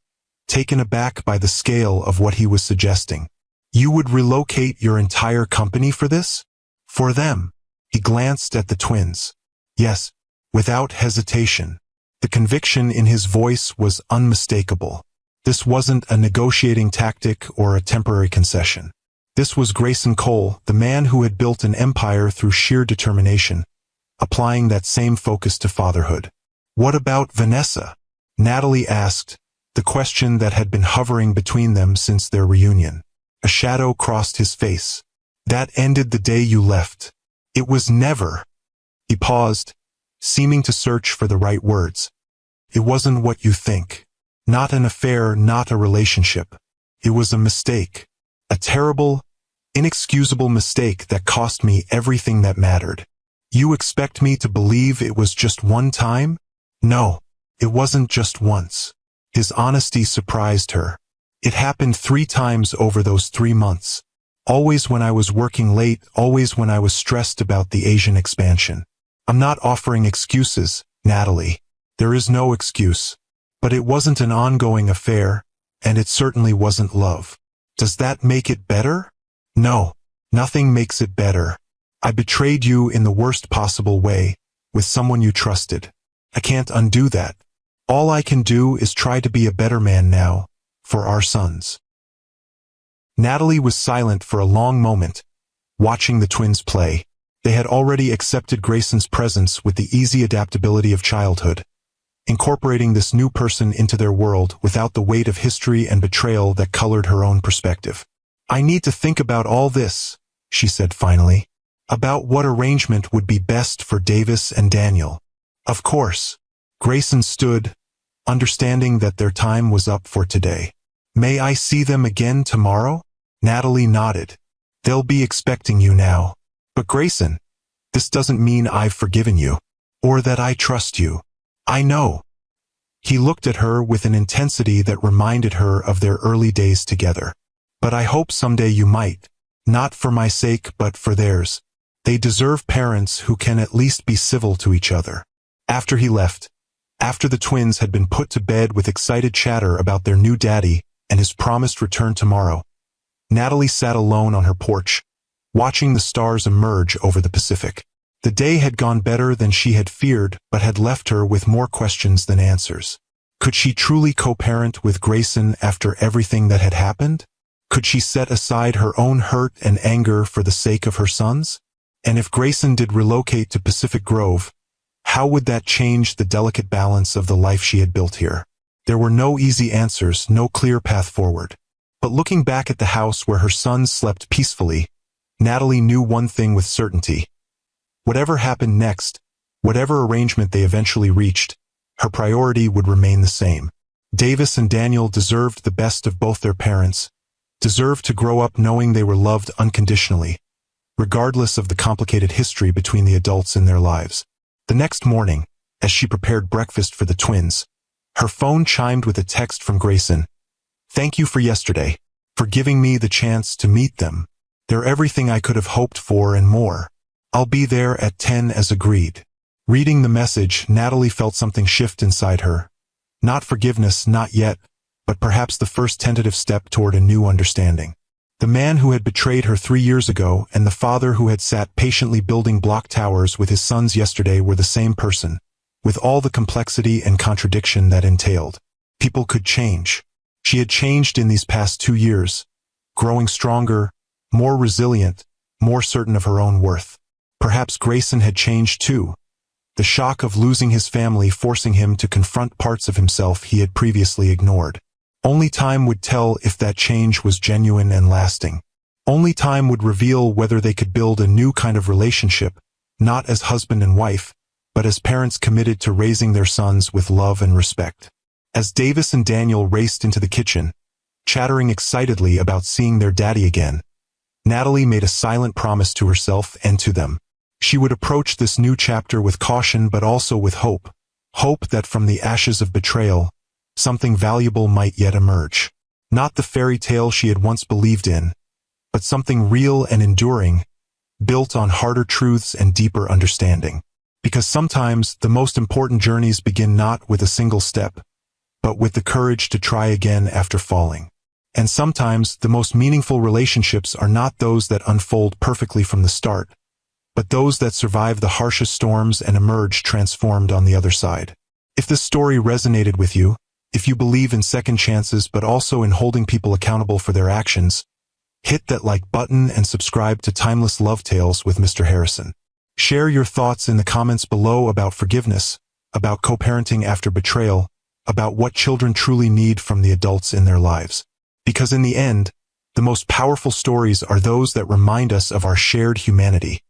taken aback by the scale of what he was suggesting. "You would relocate your entire company for this? For them?" He glanced at the twins. "Yes," without hesitation. The conviction in his voice was unmistakable. This wasn't a negotiating tactic or a temporary concession. This was Grayson Cole, the man who had built an empire through sheer determination, applying that same focus to fatherhood. "What about Vanessa?" Natalie asked, the question that had been hovering between them since their reunion. A shadow crossed his face. "That ended the day you left. It was never." He paused, seeming to search for the right words. "It wasn't what you think. Not an affair, not a relationship. It was a mistake. A terrible, inexcusable mistake that cost me everything that mattered. You expect me to believe it was just one time? No, it wasn't just once." His honesty surprised her. "It happened 3 times over those 3 months. Always when I was working late, always when I was stressed about the Asian expansion." "I'm not offering excuses, Natalie. There is no excuse. But it wasn't an ongoing affair, and it certainly wasn't love. Does that make it better? No, nothing makes it better. I betrayed you in the worst possible way, with someone you trusted. I can't undo that. All I can do is try to be a better man now, for our sons." Natalie was silent for a long moment, watching the twins play. They had already accepted Grayson's presence with the easy adaptability of childhood, incorporating this new person into their world without the weight of history and betrayal that colored her own perspective. "I need to think about all this," she said finally. "About what arrangement would be best for Davis and Daniel." "Of course." Grayson stood, understanding that their time was up for today. "May I see them again tomorrow?" Natalie nodded. "They'll be expecting you now." "But Grayson, this doesn't mean I've forgiven you, or that I trust you." "I know." He looked at her with an intensity that reminded her of their early days together. "But I hope someday you might. Not for my sake, but for theirs. They deserve parents who can at least be civil to each other." After he left, after the twins had been put to bed with excited chatter about their new daddy and his promised return tomorrow, Natalie sat alone on her porch, watching the stars emerge over the Pacific. The day had gone better than she had feared, but had left her with more questions than answers. Could she truly co-parent with Grayson after everything that had happened? Could she set aside her own hurt and anger for the sake of her sons? And if Grayson did relocate to Pacific Grove, how would that change the delicate balance of the life she had built here? There were no easy answers, no clear path forward. But looking back at the house where her sons slept peacefully, Natalie knew one thing with certainty. Whatever happened next, whatever arrangement they eventually reached, her priority would remain the same. Davis and Daniel deserved the best of both their parents, deserved to grow up knowing they were loved unconditionally, regardless of the complicated history between the adults in their lives. The next morning, as she prepared breakfast for the twins, her phone chimed with a text from Grayson. "Thank you for yesterday, for giving me the chance to meet them. They're everything I could have hoped for and more. I'll be there at 10 as agreed." Reading the message, Natalie felt something shift inside her. Not forgiveness, not yet, but perhaps the first tentative step toward a new understanding. The man who had betrayed her 3 years ago and the father who had sat patiently building block towers with his sons yesterday were the same person, with all the complexity and contradiction that entailed. People could change. She had changed in these past 2 years, growing stronger, more resilient, more certain of her own worth. Perhaps Grayson had changed too. The shock of losing his family forcing him to confront parts of himself he had previously ignored. Only time would tell if that change was genuine and lasting. Only time would reveal whether they could build a new kind of relationship, not as husband and wife, but as parents committed to raising their sons with love and respect. As Davis and Daniel raced into the kitchen, chattering excitedly about seeing their daddy again, Natalie made a silent promise to herself and to them. She would approach this new chapter with caution but also with hope. Hope that from the ashes of betrayal, something valuable might yet emerge. Not the fairy tale she had once believed in, but something real and enduring, built on harder truths and deeper understanding. Because sometimes the most important journeys begin not with a single step, but with the courage to try again after falling. And sometimes the most meaningful relationships are not those that unfold perfectly from the start, but those that survive the harshest storms and emerge transformed on the other side. If this story resonated with you, if you believe in second chances but also in holding people accountable for their actions, hit that like button and subscribe to Timeless Love Tales with Mr. Harrison. Share your thoughts in the comments below about forgiveness, about co-parenting after betrayal, about what children truly need from the adults in their lives. Because in the end, the most powerful stories are those that remind us of our shared humanity,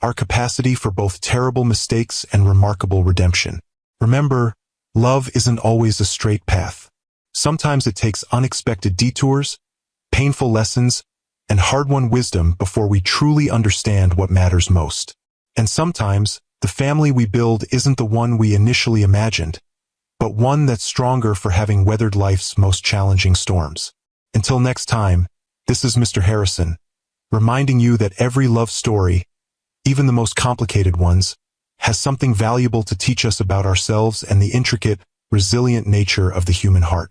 our capacity for both terrible mistakes and remarkable redemption. Remember, love isn't always a straight path. Sometimes it takes unexpected detours, painful lessons, and hard-won wisdom before we truly understand what matters most. And sometimes, the family we build isn't the one we initially imagined, but one that's stronger for having weathered life's most challenging storms. Until next time, this is Mr. Harrison, reminding you that every love story, even the most complicated ones, has something valuable to teach us about ourselves and the intricate, resilient nature of the human heart.